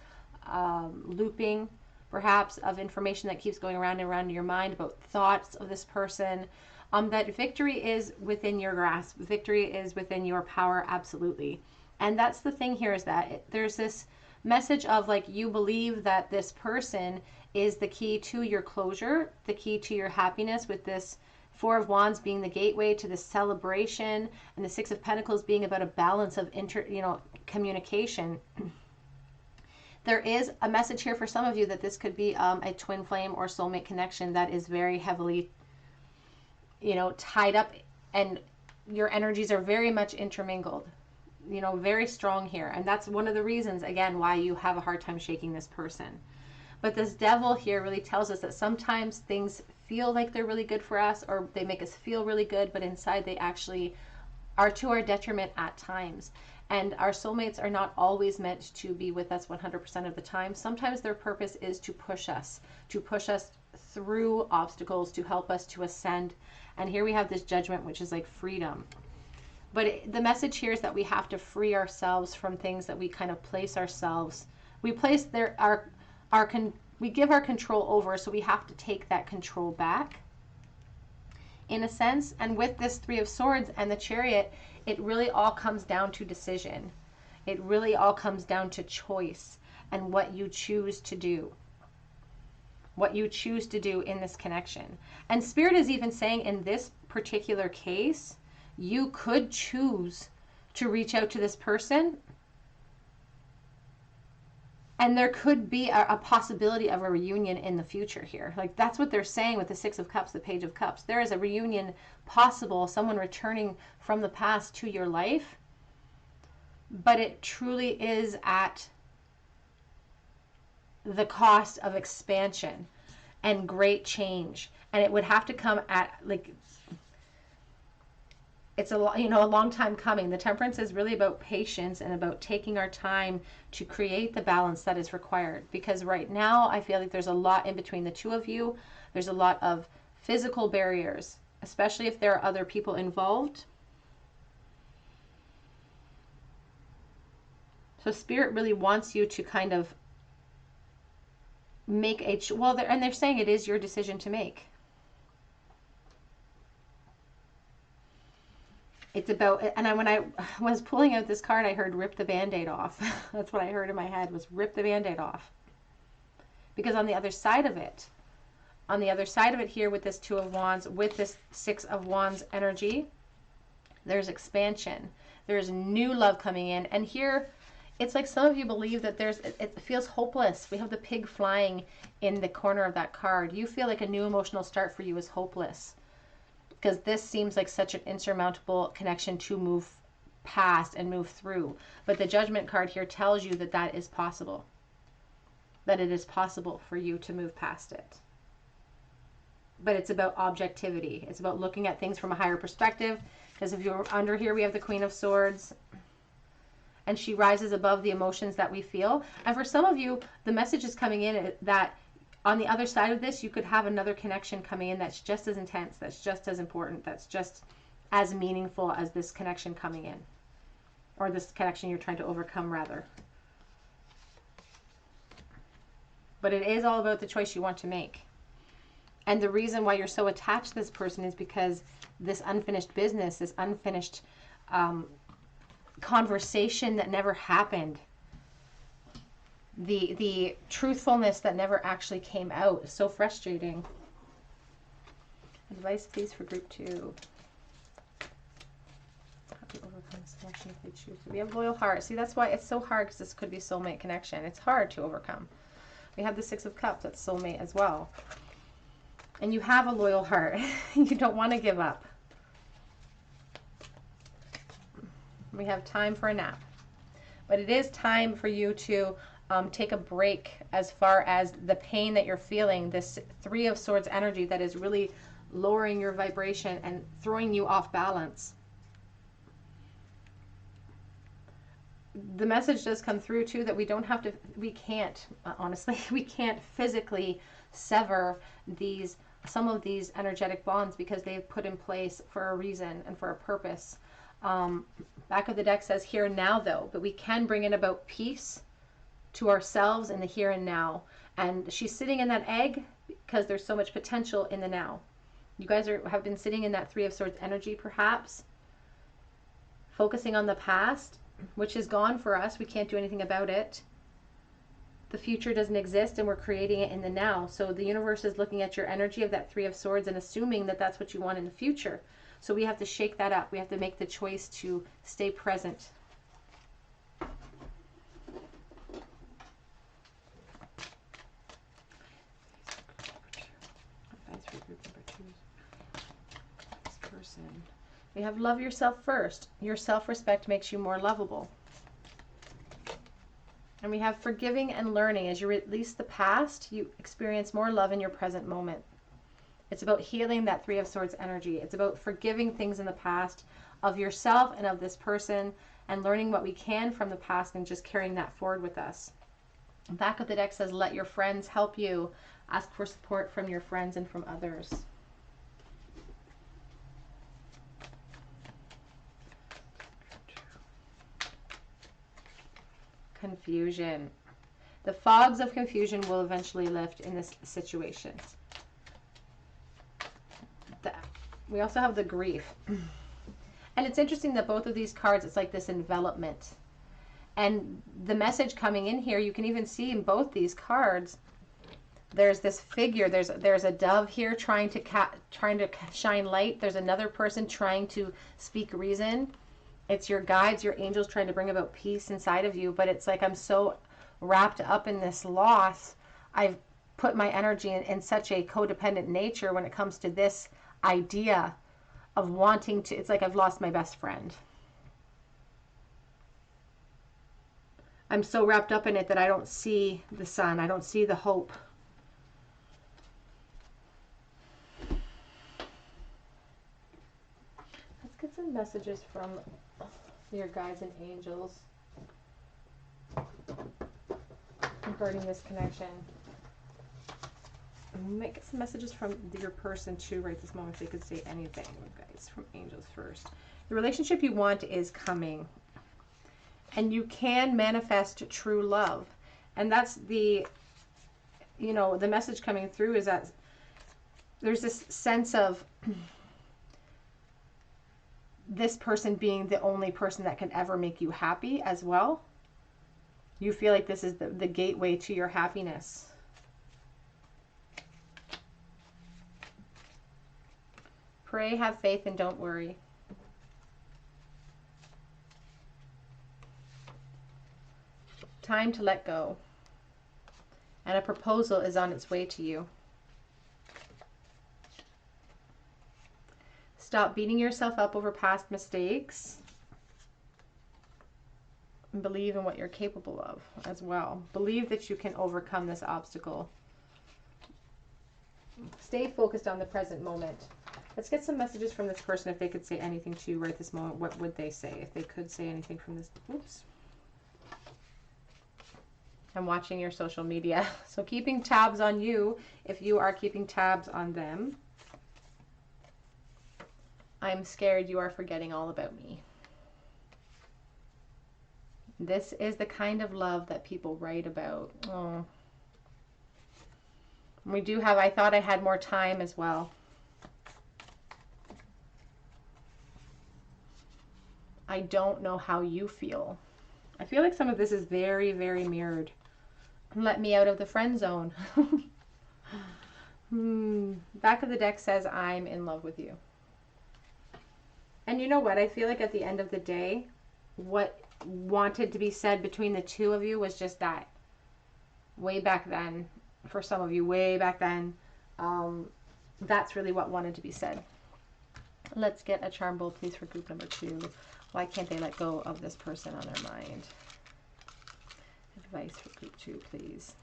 looping perhaps of information that keeps going around and around in your mind about thoughts of this person, that victory is within your grasp. Victory is within your power, absolutely. And that's the thing here, is that there's this message of like, you believe that this person is the key to your closure, the key to your happiness, with this Four of Wands being the gateway to this celebration, and the Six of Pentacles being about a balance of communication. There is a message here for some of you that this could be a twin flame or soulmate connection that is very heavily, tied up, and your energies are very much intermingled, very strong here. And that's one of the reasons, again, why you have a hard time shaking this person. But this Devil here really tells us that sometimes things feel like they're really good for us, or they make us feel really good, but inside they actually are to our detriment at times. And our soulmates are not always meant to be with us 100% of the time. Sometimes their purpose is to push us through obstacles, to help us to ascend. And here we have this Judgment, which is like freedom. But the message here is that we have to free ourselves from things that we kind of place ourselves. We place we give our control over, so we have to take that control back, in a sense. And with this Three of Swords and the Chariot, it really all comes down to decision. It really all comes down to choice and what you choose to do. What you choose to do in this connection. And Spirit is even saying, in this particular case, you could choose to reach out to this person, and there could be a possibility of a reunion in the future here. Like, that's what they're saying with the Six of Cups, the Page of Cups. There is a reunion possible, someone returning from the past to your life. But it truly is at the cost of expansion and great change. And it would have to come at, like, it's a long time coming. The Temperance is really about patience and about taking our time to create the balance that is required. Because right now, I feel like there's a lot in between the two of you. There's a lot of physical barriers, especially if there are other people involved. So Spirit really wants you to kind of make and they're saying it is your decision to make. It's about, and when I was pulling out this card, I heard rip the Band-Aid off. That's what I heard in my head, was rip the Band-Aid off. Because on the other side of it here with this Two of Wands, with this Six of Wands energy, there's expansion. There's new love coming in. And here, it's like some of you believe that it feels hopeless. We have the pig flying in the corner of that card. You feel like a new emotional start for you is hopeless, because this seems like such an insurmountable connection to move past and move through. But the Judgment card here tells you that that is possible. That it is possible for you to move past it. But it's about objectivity. It's about looking at things from a higher perspective. Because if you're under here, we have the Queen of Swords. And she rises above the emotions that we feel. And for some of you, the message is coming in that on the other side of this, you could have another connection coming in that's just as intense, that's just as important, that's just as meaningful as this connection coming in. Or this connection you're trying to overcome, rather. But it is all about the choice you want to make. And the reason why you're so attached to this person is because this unfinished business, this unfinished conversation that never happened, the truthfulness that never actually came out is so frustrating. Advice, please, for group 2. How to overcome this connection if they choose to. We have loyal heart. See, that's why it's so hard, because this could be soulmate connection. It's hard to overcome. We have the Six of Cups. That's soulmate as well. And you have a loyal heart. You don't want to give up. We have time for a nap. But it is time for you to take a break as far as the pain that you're feeling, this Three of Swords energy that is really lowering your vibration and throwing you off balance. The message does come through too that we can't, honestly, we can't physically sever some of these energetic bonds, because they've put in place for a reason and for a purpose. Back of the deck says here and now, though, but we can bring in about peace to ourselves in the here and now. And she's sitting in that egg because there's so much potential in the now. You guys have been sitting in that Three of Swords energy, perhaps, focusing on the past, which is gone for us. We can't do anything about it. The future doesn't exist, and we're creating it in the now. So the universe is looking at your energy of that Three of Swords and assuming that that's what you want in the future. So we have to shake that up. We have to make the choice to stay present. We have love yourself first. Your self-respect makes you more lovable. And we have forgiving and learning. As you release the past, you experience more love in your present moment. It's about healing that Three of Swords energy. It's about forgiving things in the past of yourself and of this person and learning what we can from the past and just carrying that forward with us. Back of the deck says, let your friends help you. Ask for support from your friends and from others. Confusion. The fogs of confusion will eventually lift in this situation. We also have the grief. And it's interesting that both of these cards, it's like this envelopment. And the message coming in here, you can even see in both these cards, there's this figure. There's a dove here trying to shine light. There's another person trying to speak reason. It's your guides, your angels trying to bring about peace inside of you. But it's like I'm so wrapped up in this loss. I've put my energy in such a codependent nature when it comes to this idea of wanting to. It's like I've lost my best friend. I'm so wrapped up in it that I don't see the sun. I don't see the hope. Let's get some messages from your guides and angels regarding this connection. We might get some messages from your person too right this moment if they could say anything. Guys, from angels first. The relationship you want is coming. And you can manifest true love. And that's the, the message coming through is that there's this sense of this person being the only person that can ever make you happy as well. You feel like this is the gateway to your happiness. Pray, have faith, and don't worry. Time to let go. And a proposal is on its way to you. Stop beating yourself up over past mistakes. And believe in what you're capable of as well. Believe that you can overcome this obstacle. Stay focused on the present moment. Let's get some messages from this person if they could say anything to you right this moment. What would they say if they could say anything from this? Oops. I'm watching your social media. So keeping tabs on you if you are keeping tabs on them. I'm scared you are forgetting all about me. This is the kind of love that people write about. Oh. We do have, I thought I had more time as well. I don't know how you feel. I feel like some of this is very, very mirrored. Let me out of the friend zone. Back of the deck says, I'm in love with you. And you know what? I feel like at the end of the day, what wanted to be said between the two of you was just that. Way back then, for some of you, way back then, that's really what wanted to be said. Let's get a charm bowl, please, for group number 2. Why can't they let go of this person on their mind? Advice for group 2, please.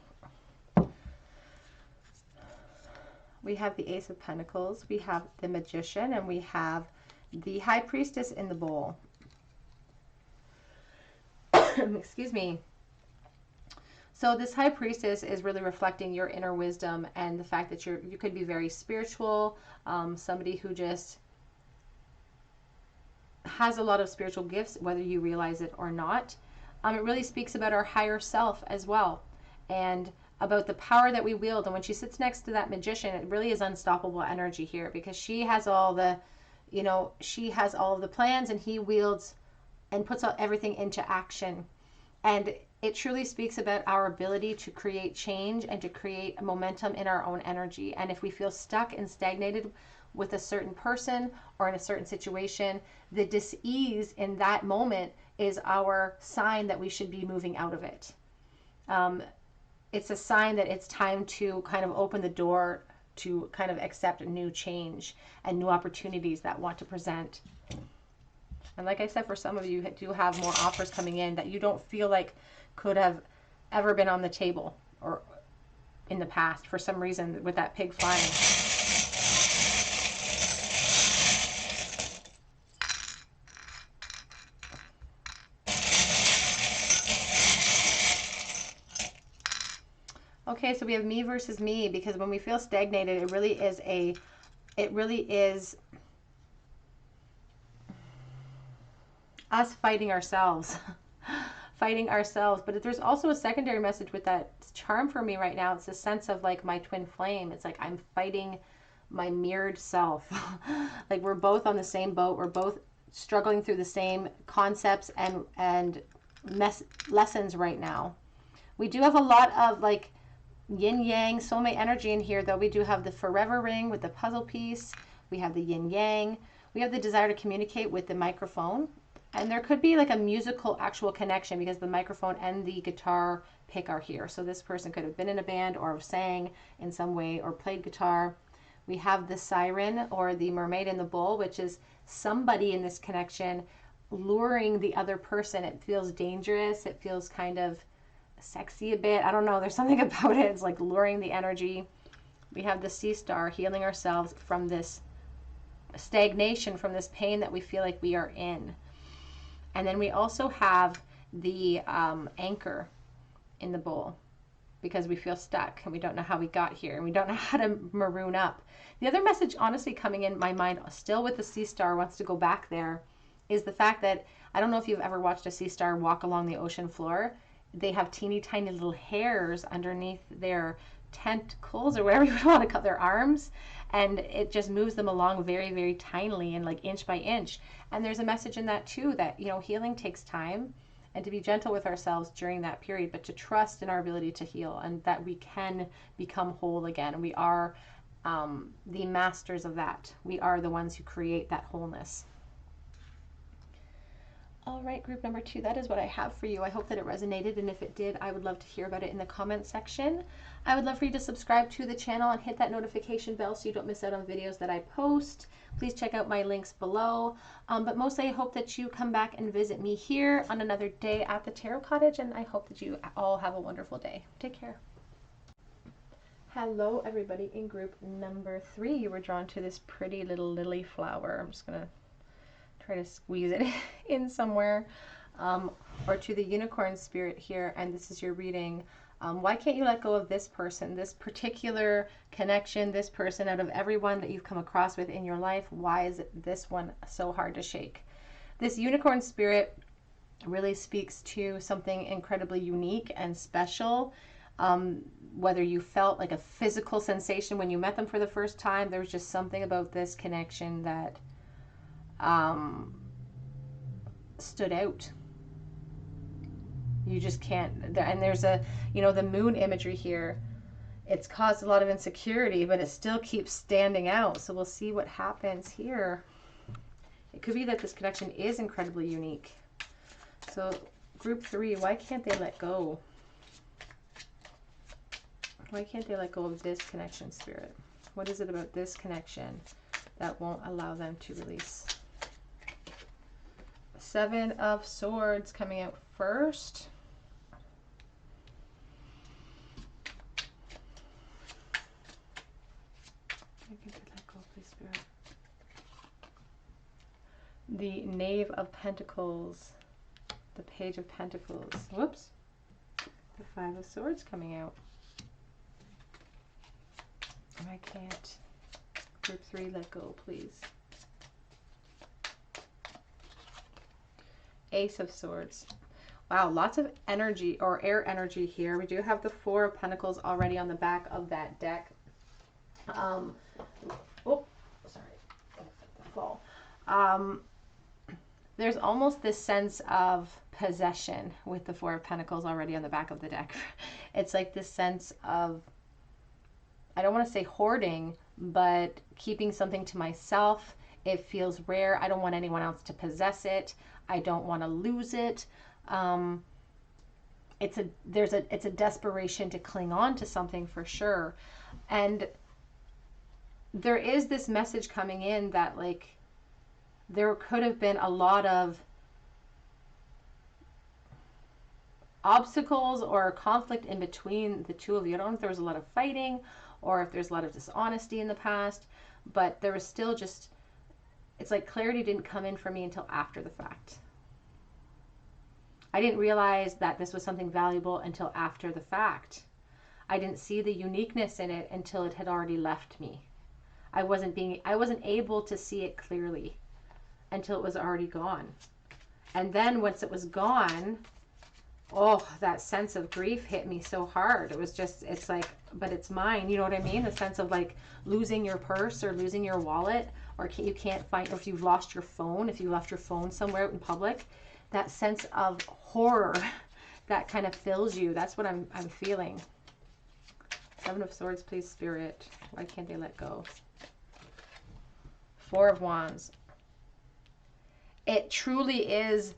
We have the Ace of Pentacles, we have the Magician, and we have the High Priestess in the bowl. Excuse me. So this High Priestess is really reflecting your inner wisdom and the fact that you could be very spiritual, somebody who just has a lot of spiritual gifts, whether you realize it or not. It really speaks about our higher self as well, and about the power that we wield. And when she sits next to that magician, it really is unstoppable energy here, because she has all the, you know, she has all of the plans, and he wields and puts everything into action. And it truly speaks about our ability to create change and to create momentum in our own energy. And if we feel stuck and stagnated with a certain person or in a certain situation, the dis-ease in that moment is our sign that we should be moving out of it. It's a sign that it's time to kind of open the door to kind of accept new change and new opportunities that want to present. And like I said, for some of you do have more offers coming in that you don't feel like could have ever been on the table or in the past for some reason, with that pig flying. Okay, so we have me versus me, because when we feel stagnated, it really is us fighting ourselves. Fighting ourselves. But there's also a secondary message with that charm for me right now. It's a sense of like my twin flame. It's like I'm fighting my mirrored self. Like we're both on the same boat. We're both struggling through the same concepts and lessons right now. We do have a lot of like yin yang soulmate energy in here, though. We do have the forever ring with the puzzle piece. We have the yin yang. We have the desire to communicate with the microphone. And there could be like a musical actual connection, because the microphone and the guitar pick are here. So this person could have been in a band or sang in some way or played guitar. We have the siren or the mermaid in the bowl, which is somebody in this connection luring the other person. It feels dangerous. It feels kind of sexy a bit. I don't know. There's something about it. It's like luring the energy. We have the sea star, healing ourselves from this stagnation, from this pain that we feel like we are in. And then we also have the anchor in the bowl, because we feel stuck and we don't know how we got here and we don't know how to maroon up. The other message honestly coming in my mind still with the sea star, wants to go back there, is the fact that, I don't know if you've ever watched a sea star walk along the ocean floor. They have teeny tiny little hairs underneath their tentacles, or whatever you want to call their arms, and it just moves them along very, very tinily and like inch by inch. And there's a message in that too, that, you know, healing takes time, and to be gentle with ourselves during that period, but to trust in our ability to heal, and that we can become whole again. And we are the masters of that. We are the ones who create that wholeness. All right, group number 2, that is what I have for you. I hope that it resonated, and if it did, I would love to hear about it in the comment section. I would love for you to subscribe to the channel and hit that notification bell so you don't miss out on videos that I post. Please check out my links below. But mostly I hope that you come back and visit me here on another day at the Tarot Cottage, and I hope that you all have a wonderful day. Take care. Hello, everybody. In group number 3, you were drawn to this pretty little lily flower. I'm just going to try to squeeze it in somewhere, or to the unicorn spirit here, and this is your reading. Why can't you let go of this person, this particular connection, this person out of everyone that you've come across with in your life? Why is this one so hard to shake? This unicorn spirit really speaks to something incredibly unique and special. Whether you felt like a physical sensation when you met them for the first time, there was just something about this connection that stood out. You just can't, and there's a, you know, the moon imagery here, it's caused a lot of insecurity, but it still keeps standing out. So we'll see what happens here. It could be that this connection is incredibly unique. So group 3, why can't they let go? Why can't they let go of this connection, spirit? What is it about this connection that won't allow them to release? 7 of Swords coming out first. Let go, please, Spirit. The Knave of Pentacles. The Page of Pentacles. Whoops. The 5 of Swords coming out. I can't. Group 3, let go, please. Ace of Swords. Wow, lots of energy or air energy here. We do have the Four of Pentacles already on the back of that deck. Oh, sorry, the fall. There's almost this sense of possession with the Four of Pentacles already on the back of the deck. It's like this sense of, I don't want to say hoarding, but keeping something to myself. It feels rare. I don't want anyone else to possess it. I don't want to lose it. It's a desperation to cling on to something for sure. And there is this message coming in that like there could have been a lot of obstacles or conflict in between the two of you. I don't know if there was a lot of fighting or if there's a lot of dishonesty in the past, but there was still just, it's like clarity didn't come in for me until after the fact. I didn't realize that this was something valuable until after the fact. I didn't see the uniqueness in it until it had already left me. I wasn't able to see it clearly until it was already gone. And then once it was gone, oh, that sense of grief hit me so hard. It was just, it's like, but it's mine. You know what I mean? The sense of like losing your purse or losing your wallet, or you can't find, or if you've lost your phone, if you left your phone somewhere out in public, that sense of horror that kind of fills you. That's what I'm feeling. Seven of Swords, please, Spirit. Why can't they let go? Four of Wands. It truly is,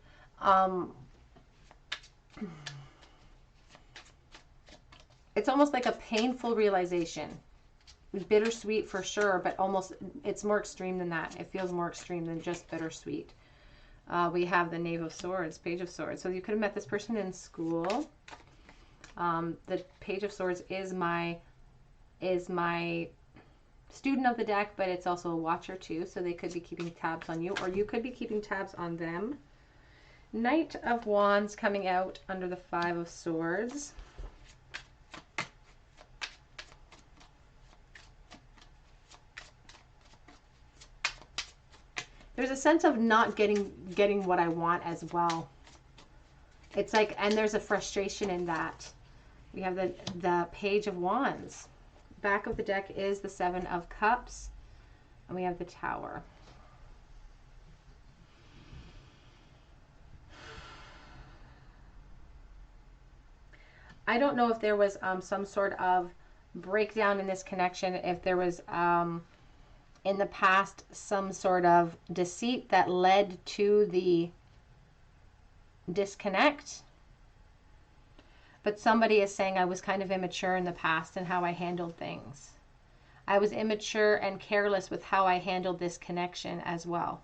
it's almost like a painful realization. Bittersweet for sure, but almost, it's more extreme than that. It feels more extreme than just bittersweet. We have the Knave of Swords, Page of Swords. So you could have met this person in school. The Page of Swords is my student of the deck, but it's also a watcher too. So they could be keeping tabs on you, or you could be keeping tabs on them. Knight of Wands coming out under the Five of Swords. There's a sense of not getting what I want as well. It's like, and there's a frustration in that. We have the Page of Wands. Back of the deck is the Seven of Cups, and we have the Tower. I don't know if there was some sort of breakdown in this connection, if there was in the past some sort of deceit that led to the disconnect. But somebody is saying I was kind of immature in the past in how I handled things. I was immature and careless with how I handled this connection as well.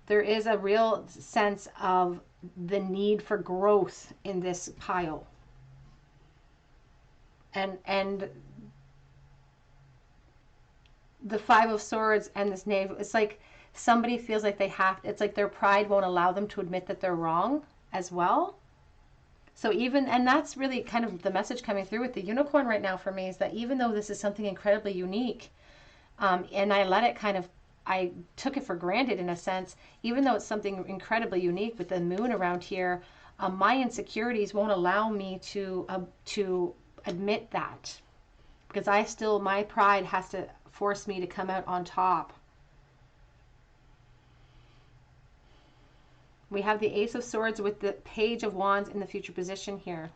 There is a real sense of the need for growth in this pile. And the Five of Swords and this Knave, it's like somebody feels like they have, it's like their pride won't allow them to admit that they're wrong as well. So even, and that's really kind of the message coming through with the Unicorn right now for me, is that even though this is something incredibly unique, and I let it kind of, I took it for granted in a sense, even though it's something incredibly unique with the moon around here, my insecurities won't allow me to admit that, because I still, my pride has to force me to come out on top. We have the Ace of Swords with the Page of Wands in the future position here.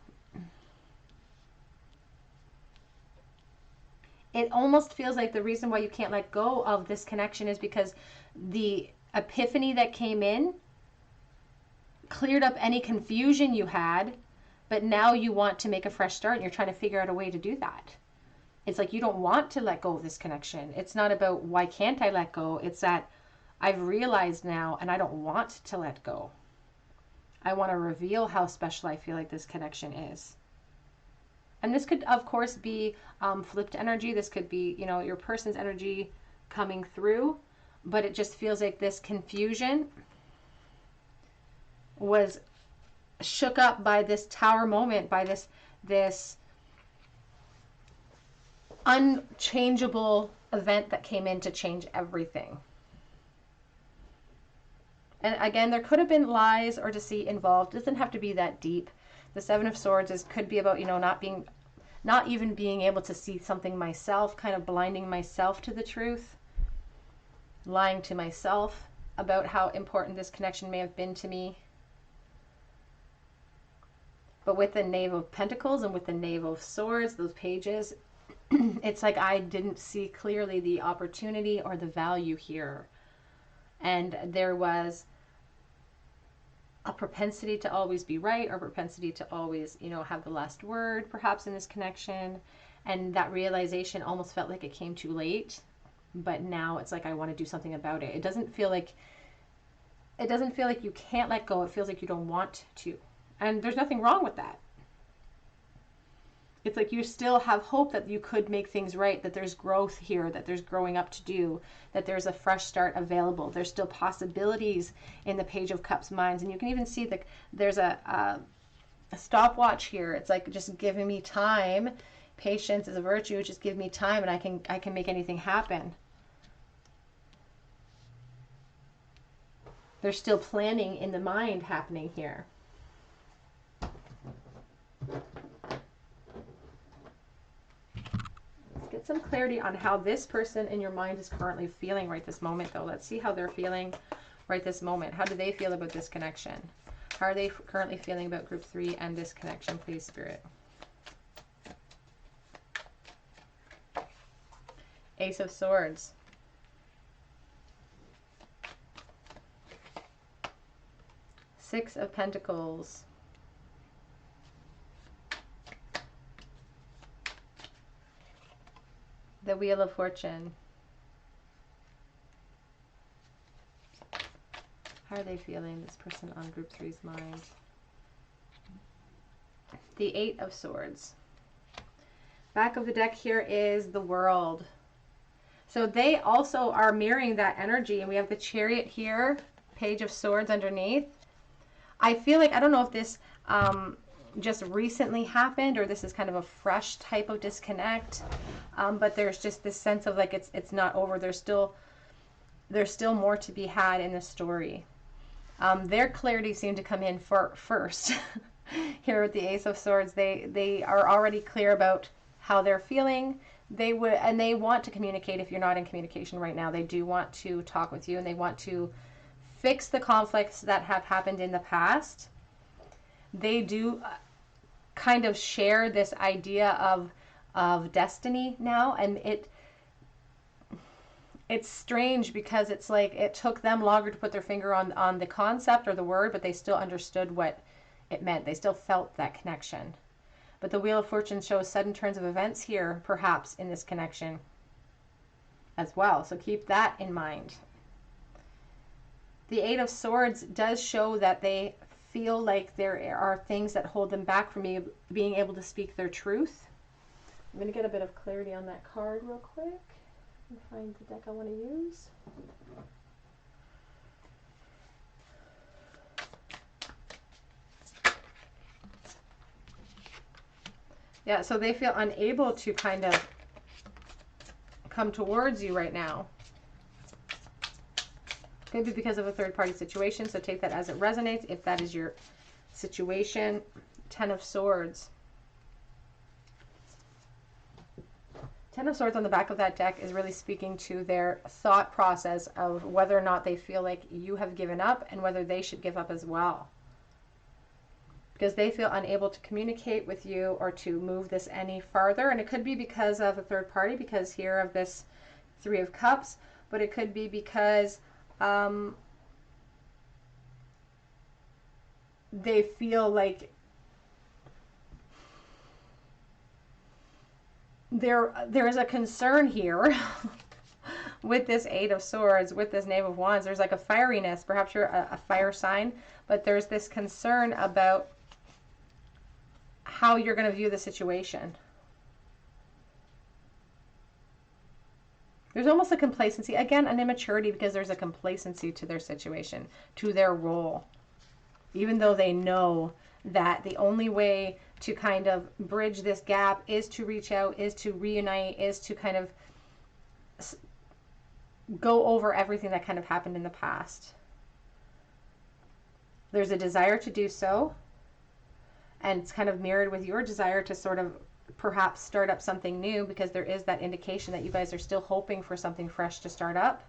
It almost feels like the reason why you can't let go of this connection is because the epiphany that came in cleared up any confusion you had, but now you want to make a fresh start and you're trying to figure out a way to do that. It's like you don't want to let go of this connection. It's not about why can't I let go. It's that I've realized now and I don't want to let go. I want to reveal how special I feel like this connection is. And this could, of course, be flipped energy. This could be, you know, your person's energy coming through. But it just feels like this confusion was shook up by this Tower moment, by this unchangeable event that came in to change everything. And again, there could have been lies or deceit involved. It doesn't have to be that deep. The Seven of Swords could be about, not even being able to see something myself, kind of blinding myself to the truth, lying to myself about how important this connection may have been to me. But with the Knave of Pentacles and with the Knave of Swords, those pages, it's like I didn't see clearly the opportunity or the value here. And there was a propensity to always be right, or propensity to always, have the last word, perhaps, in this connection. And that realization almost felt like it came too late. But now it's like I want to do something about it. It doesn't feel like you can't let go. It feels like you don't want to. And there's nothing wrong with that. It's like you still have hope that you could make things right, that there's growth here, that there's growing up to do, that there's a fresh start available. There's still possibilities in the Page of Cups minds. And you can even see that there's a stopwatch here. It's like, just giving me time. Patience is a virtue. Just give me time and I can make anything happen. There's still planning in the mind happening here. Get some clarity on how this person in your mind is currently feeling right this moment, though. Let's see how they're feeling right this moment. How do they feel about this connection? How are they currently feeling about group 3 and this connection, please, Spirit? Ace of Swords. Six of Pentacles. The Wheel of Fortune. How are they feeling, this person on group 3's mind? The Eight of Swords. Back of the deck here is the World. So they also are mirroring that energy. And we have the Chariot here, Page of Swords underneath. I feel like, I don't know if this just recently happened or this is kind of a fresh type of disconnect, but there's just this sense of like it's not over. There's still more to be had in the story. Their clarity seemed to come in first. Here with the Ace of Swords, they are already clear about how they're feeling. They want to communicate. If you're not in communication right now, they do want to talk with you, and they want to fix the conflicts that have happened in the past. They do kind of share this idea of destiny now, and it's strange because it's like it took them longer to put their finger on the concept or the word, but they still understood what it meant. They still felt that connection. But the Wheel of Fortune shows sudden turns of events here, perhaps, in this connection as well. So keep that in mind. The Eight of Swords does show that they feel like there are things that hold them back from being able to speak their truth. I'm going to get a bit of clarity on that card real quick and find the deck I want to use. Yeah, so they feel unable to kind of come towards you right now. Could be because of a third-party situation, so take that as it resonates if that is your situation. Ten of Swords. Ten of Swords on the back of that deck is really speaking to their thought process of whether or not they feel like you have given up and whether they should give up as well. Because they feel unable to communicate with you or to move this any farther. And it could be because of a third party, because here of this Three of Cups, but it could be because they feel like there is a concern here with this Eight of Swords, with this Knave of Wands. There's like a fieriness. Perhaps you're a fire sign, but there's this concern about how you're going to view the situation. There's almost a complacency, again, an immaturity, because there's a complacency to their situation, to their role. Even though they know that the only way to kind of bridge this gap is to reach out, is to reunite, is to kind of go over everything that kind of happened in the past. There's a desire to do so, and it's kind of mirrored with your desire to sort of perhaps start up something new, because there is that indication that you guys are still hoping for something fresh to start up.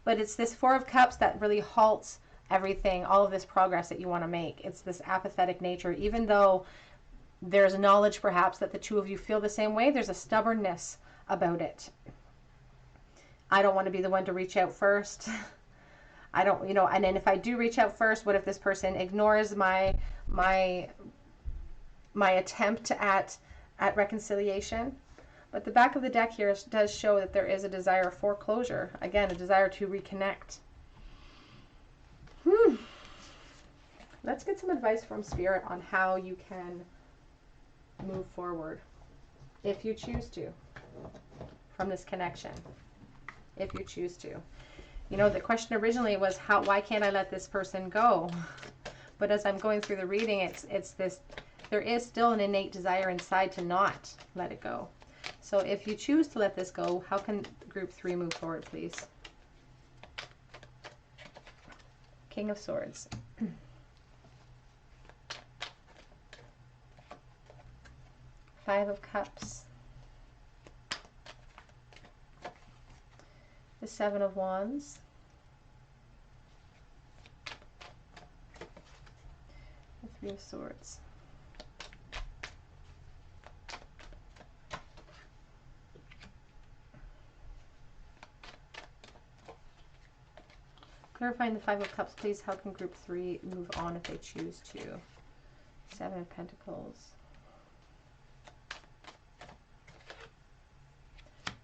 But it's this Four of Cups that really halts everything, all of this progress that you want to make. It's this apathetic nature. Even though there's knowledge perhaps that the two of you feel the same way, there's a stubbornness about it. I don't want to be the one to reach out first. I don't, you know, and then if I do reach out first, what if this person ignores my attempt at reconciliation? But the back of the deck here does show that there is a desire for closure. Again, a desire to reconnect. Let's get some advice from Spirit on how you can move forward, if you choose to, from this connection. If you choose to. You know, the question originally was, why can't I let this person go? But as I'm going through the reading, it's this, there is still an innate desire inside to not let it go. So if you choose to let this go, how can group 3 move forward, please? King of Swords. Five of Cups. The Seven of Wands. The Three of Swords. Clarifying the Five of Cups, please. How can group 3 move on if they choose to? Seven of Pentacles.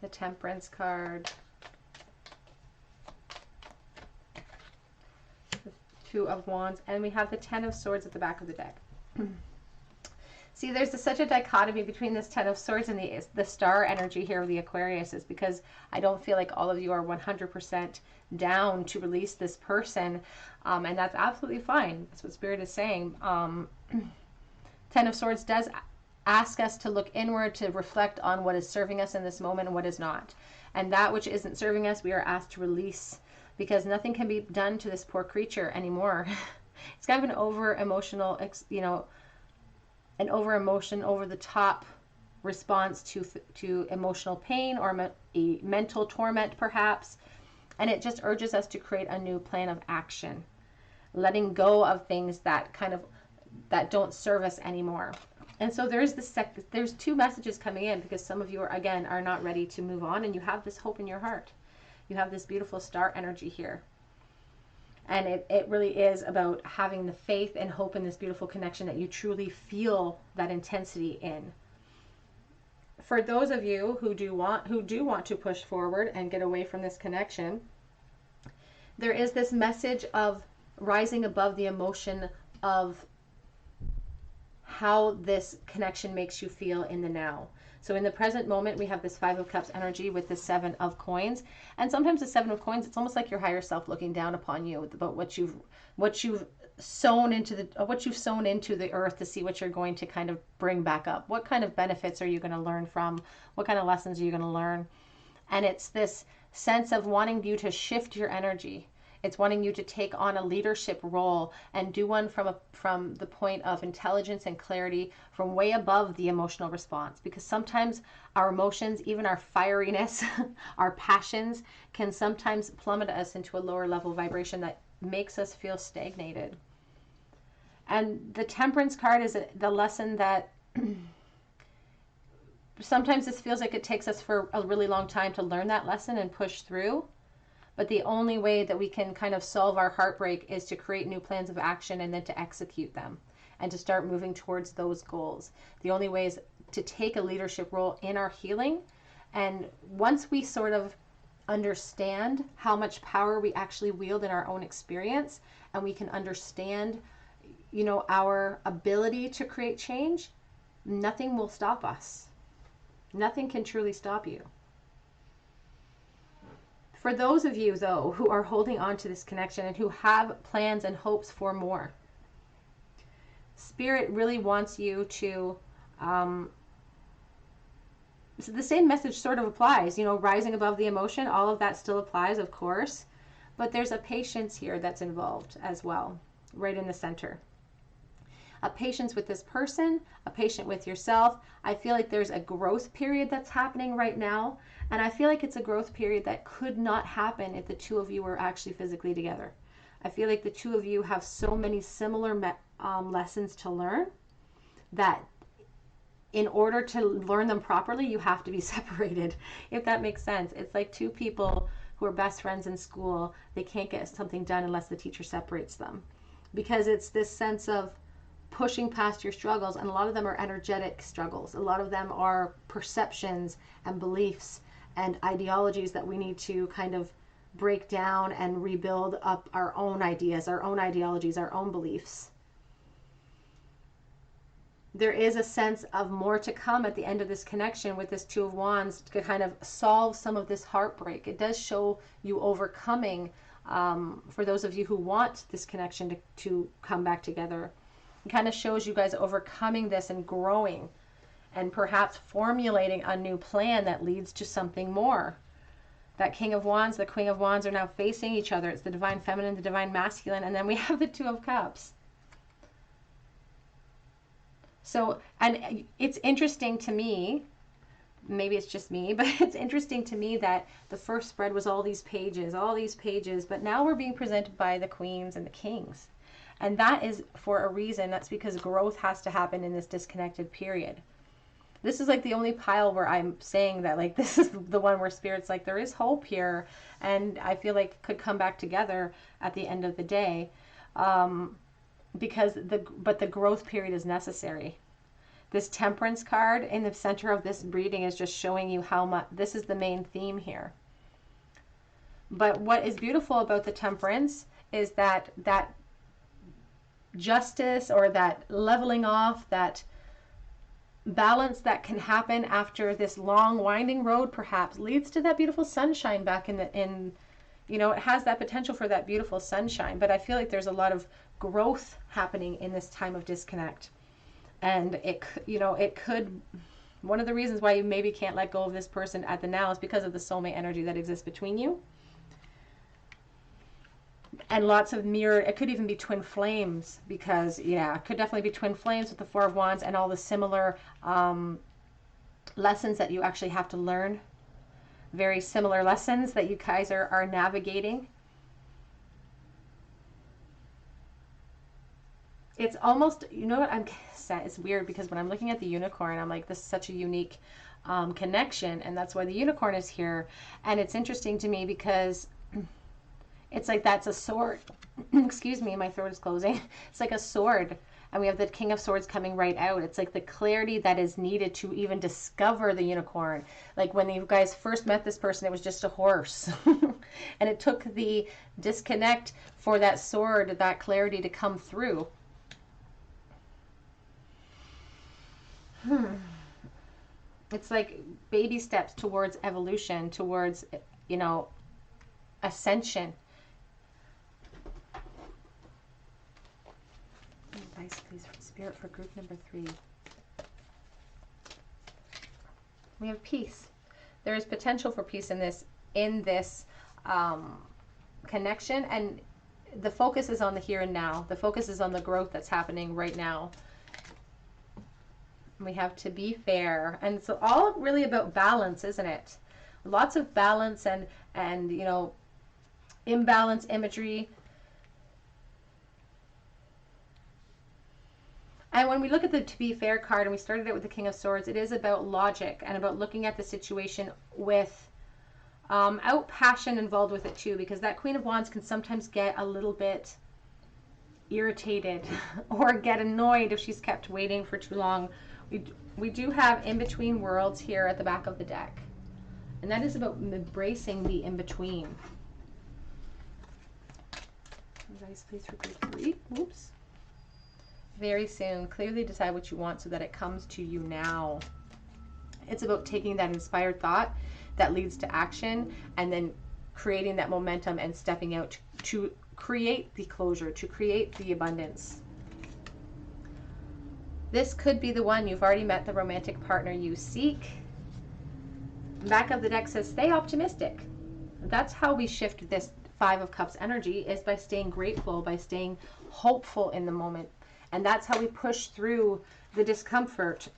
The Temperance card. The Two of Wands. And we have the Ten of Swords at the back of the deck. See, there's such a dichotomy between this Ten of Swords and the star energy here of the Aquariuses, because I don't feel like all of you are 100% down to release this person, and that's absolutely fine. That's what Spirit is saying. Ten of Swords does ask us to look inward, to reflect on what is serving us in this moment and what is not. And that which isn't serving us, we are asked to release, because nothing can be done to this poor creature anymore. It's kind of an over-emotional, you know, an over-emotion, over-the-top response to emotional pain or a mental torment, perhaps. And it just urges us to create a new plan of action, letting go of things that that don't serve us anymore. And so there's there's two messages coming in, because some of you are not ready to move on, and you have this hope in your heart. You have this beautiful star energy here. And it really is about having the faith and hope in this beautiful connection that you truly feel that intensity in. For those of you who do want to push forward and get away from this connection, there is this message of rising above the emotion of how this connection makes you feel in the now. So in the present moment, we have this Five of Cups energy with the Seven of Coins. And sometimes the Seven of Coins, it's almost like your higher self looking down upon you about what you've sown into the earth to see what you're going to kind of bring back up. What kind of benefits are you going to learn from? What kind of lessons are you going to learn? And it's this sense of wanting you to shift your energy. It's wanting you to take on a leadership role and do one from the point of intelligence and clarity, from way above the emotional response. Because sometimes our emotions, even our fieriness, our passions, can sometimes plummet us into a lower level vibration that makes us feel stagnated. And the Temperance card is the lesson that sometimes this feels like it takes us for a really long time to learn that lesson and push through. But the only way that we can kind of solve our heartbreak is to create new plans of action and then to execute them and to start moving towards those goals. The only way is to take a leadership role in our healing. And once we sort of understand how much power we actually wield in our own experience, and we can understand, you know, our ability to create change, nothing will stop us. Nothing can truly stop you. For those of you, though, who are holding on to this connection and who have plans and hopes for more, Spirit really wants you to, so the same message sort of applies, you know, rising above the emotion, all of that still applies, of course, but there's a patience here that's involved as well. right in the center. A patience with this person, a patient with yourself. I feel like there's a growth period that's happening right now. And I feel like it's a growth period that could not happen if the two of you were actually physically together. I feel like the two of you have so many similar lessons to learn that in order to learn them properly, you have to be separated, if that makes sense. It's like two people who are best friends in school. They can't get something done unless the teacher separates them, because it's this sense of pushing past your struggles, and a lot of them are energetic struggles. A lot of them are perceptions and beliefs and ideologies that we need to kind of break down and rebuild up our own ideas, our own ideologies, our own beliefs. There is a sense of more to come at the end of this connection with this Two of Wands to kind of solve some of this heartbreak. It does show you overcoming, for those of you who want this connection to come back together. It kind of shows you guys overcoming this and growing and perhaps formulating a new plan that leads to something more. That King of Wands, the Queen of Wands are now facing each other. It's the Divine Feminine, the Divine Masculine, and then we have the Two of Cups. So, and it's interesting to me, maybe it's just me, but it's interesting to me that the first spread was all these pages, but now we're being presented by the Queens and the Kings. And that is for a reason. That's because growth has to happen in this disconnected period. This is like the only pile where I'm saying that, like, this is the one where Spirit's like, there is hope here, and I feel like it could come back together at the end of the day. Because the growth period is necessary. This Temperance card in the center of this reading is just showing you how much this is the main theme here. But what is beautiful about the Temperance is that justice, or that leveling off, that balance that can happen after this long winding road perhaps leads to that beautiful sunshine back in you know, it has that potential for that beautiful sunshine. But I feel like there's a lot of growth happening in this time of disconnect, and it could, one of the reasons why you maybe can't let go of this person at the now is because of the soulmate energy that exists between you, and lots of mirror. It could even be twin flames, because it could definitely be twin flames with the Four of Wands and all the similar lessons that you actually have to learn. Very similar lessons that you guys are navigating. It's almost, you know what, it's weird because when I'm looking at the unicorn, I'm like, this is such a unique connection, and that's why the unicorn is here. And it's interesting to me because it's like, that's a sword. Excuse me, my throat is closing. It's like a sword, and we have the King of Swords coming right out. It's like the clarity that is needed to even discover the unicorn. Like when you guys first met this person, it was just a horse. And it took the disconnect for that sword, that clarity to come through. It's like baby steps towards evolution, towards, ascension. Advice, please, from Spirit for group number 3. We have peace. There is potential for peace in this connection, and the focus is on the here and now. The focus is on the growth that's happening right now. We have to be fair, and it's all really about balance, isn't it? Lots of balance and imbalance imagery. And when we look at the To Be Fair card, and we started it with the King of Swords, it is about logic and about looking at the situation with out passion involved with it too, because that Queen of Wands can sometimes get a little bit irritated or get annoyed if she's kept waiting for too long. We do have In Between Worlds here at the back of the deck, and that is about embracing the in-between. Advice, please, for group 3. Oops. Very soon. Clearly decide what you want so that it comes to you now. It's about taking that inspired thought that leads to action, and then creating that momentum and stepping out to create the closure, to create the abundance. This could be the one. You've already met the romantic partner you seek. Back of the deck says, stay optimistic. That's how we shift this Five of Cups energy is by staying grateful, by staying hopeful in the moment. And that's how we push through the discomfort.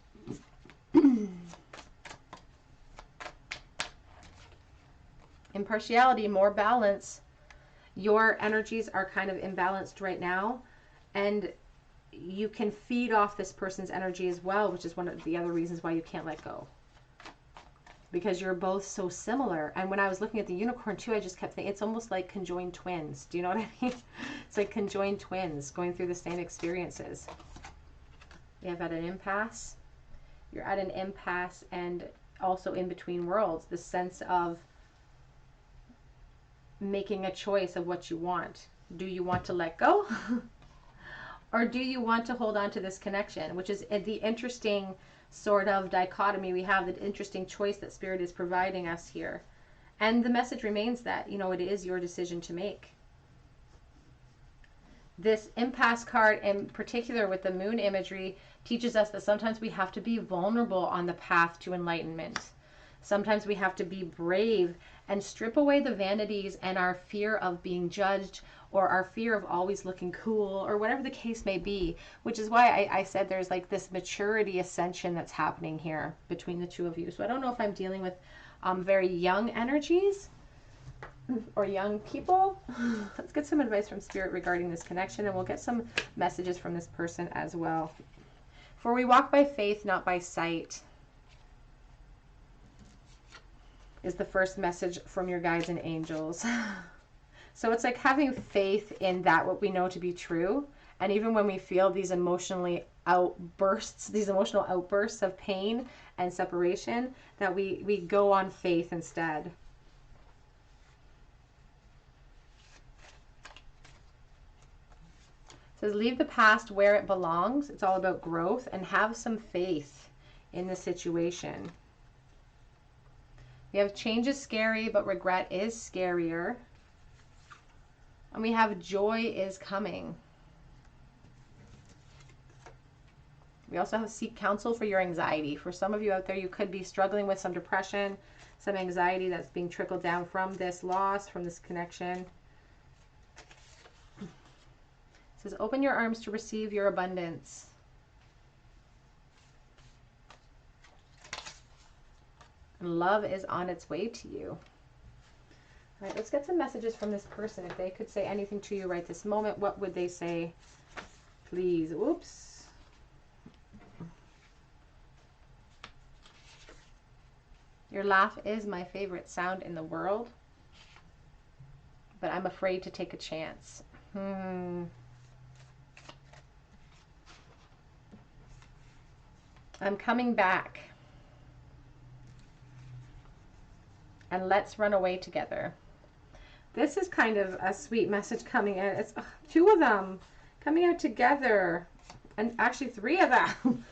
Impartiality, more balance. Your energies are kind of imbalanced right now, and you can feed off this person's energy as well, which is one of the other reasons why you can't let go, because you're both so similar. And when I was looking at the unicorn too, I just kept thinking it's almost like conjoined twins. Do you know what I mean? It's like conjoined twins going through the same experiences. You have at an impasse. You're at an impasse and also in between worlds. The sense of making a choice of what you want. Do you want to let go? Or do you want to hold on to this connection? Which is the interesting sort of dichotomy we have, the interesting choice that Spirit is providing us here. And the message remains that, you know, it is your decision to make. This impasse card in particular with the moon imagery teaches us that sometimes we have to be vulnerable on the path to enlightenment. Sometimes we have to be brave and strip away the vanities and our fear of being judged, or our fear of always looking cool, or whatever the case may be, which is why I said there's like this maturity ascension that's happening here between the two of you. So I don't know if I'm dealing with very young energies or young people. Let's get some advice from Spirit regarding this connection, and we'll get some messages from this person as well. For we walk by faith, not by sight, is the first message from your guides and angels. So it's like having faith in that what we know to be true. And even when we feel these emotional outbursts of pain and separation, that we go on faith instead. It says, leave the past where it belongs. It's all about growth, and have some faith in the situation. We have change is scary, but regret is scarier. And we have joy is coming. We also have seek counsel for your anxiety. For some of you out there, you could be struggling with some depression, some anxiety that's being trickled down from this loss, from this connection. It says, open your arms to receive your abundance. And love is on its way to you. All right, let's get some messages from this person. If they could say anything to you right this moment, what would they say? Please. Oops. Your laugh is my favorite sound in the world, but I'm afraid to take a chance. I'm coming back. And let's run away together. This is kind of a sweet message coming in. It's two of them coming out together, and actually three of them.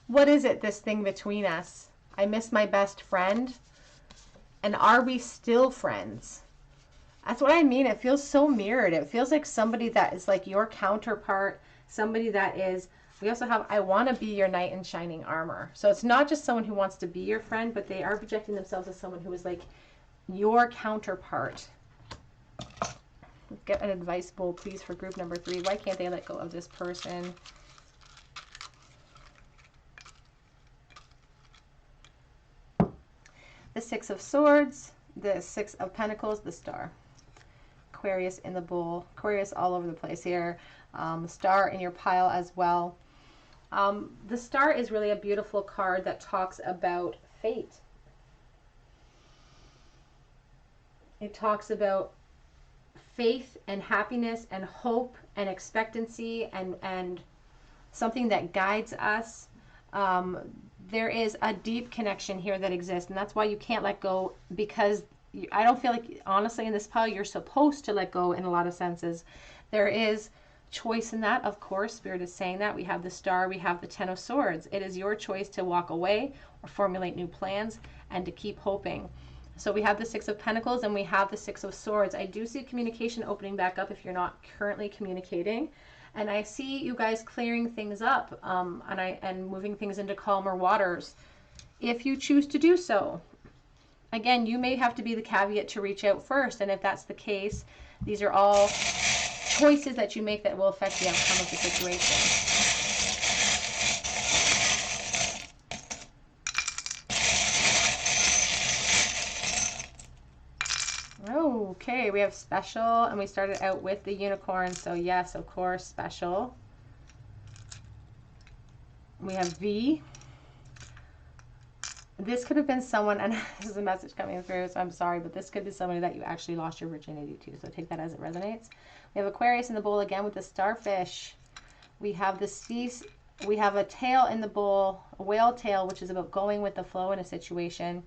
What is it, this thing between us? I miss my best friend. And are we still friends? That's what I mean. It feels so mirrored. It feels like somebody that is like your counterpart, somebody that is, we also have, I want to be your knight in shining armor. So it's not just someone who wants to be your friend, but they are projecting themselves as someone who is like your counterpart. Get an advice bowl, please, for group number 3. Why can't they let go of this person? The Six of Swords, the Six of Pentacles, the Star. Aquarius in the bowl. Aquarius all over the place here. Star in your pile as well. The Star is really a beautiful card that talks about fate. It talks about faith and happiness and hope and expectancy and something that guides us. There is a deep connection here that exists, and that's why you can't let go, because I don't feel like, honestly, in this pile, you're supposed to let go in a lot of senses. There is choice in that, of course. Spirit is saying that. We have the Star, we have the Ten of Swords. It is your choice to walk away or formulate new plans and to keep hoping. So we have the Six of Pentacles and we have the Six of Swords. I do see communication opening back up if you're not currently communicating. And I see you guys clearing things up and moving things into calmer waters if you choose to do so. Again, you may have to be the caveat to reach out first, and if that's the case, these are all choices that you make that will affect the outcome of the situation. Okay, we have special, and we started out with the unicorn, so yes, of course, special. We have V. This could have been someone, and this is a message coming through, so I'm sorry, but this could be somebody that you actually lost your virginity to, so take that as it resonates. We have Aquarius in the bowl again with the starfish. We have the seas. We have a tail in the bowl, a whale tail, which is about going with the flow in a situation.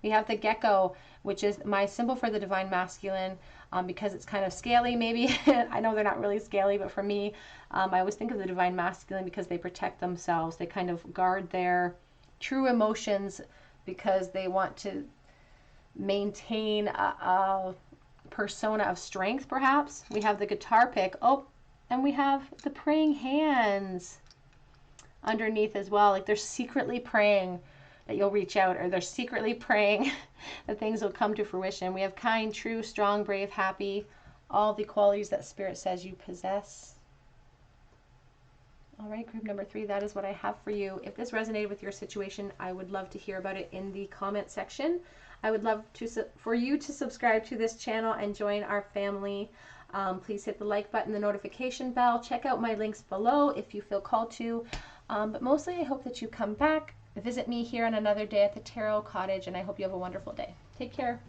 We have the gecko, which is my symbol for the divine masculine, because it's kind of scaly maybe. I know they're not really scaly, but for me, I always think of the divine masculine because they protect themselves. They kind of guard their true emotions because they want to maintain a persona of strength, perhaps. We have the guitar pick. Oh, and we have the praying hands underneath as well. Like they're secretly praying that you'll reach out, or they're secretly praying that things will come to fruition. We have kind, true, strong, brave, happy, all the qualities that Spirit says you possess. All right, group number 3, that is what I have for you. If this resonated with your situation, I would love to hear about it in the comment section. I would love for you to subscribe to this channel and join our family. Please hit the like button, the notification bell. Check out my links below if you feel called to. But mostly, I hope that you come back, visit me here on another day at the Tarot Cottage, and I hope you have a wonderful day. Take care.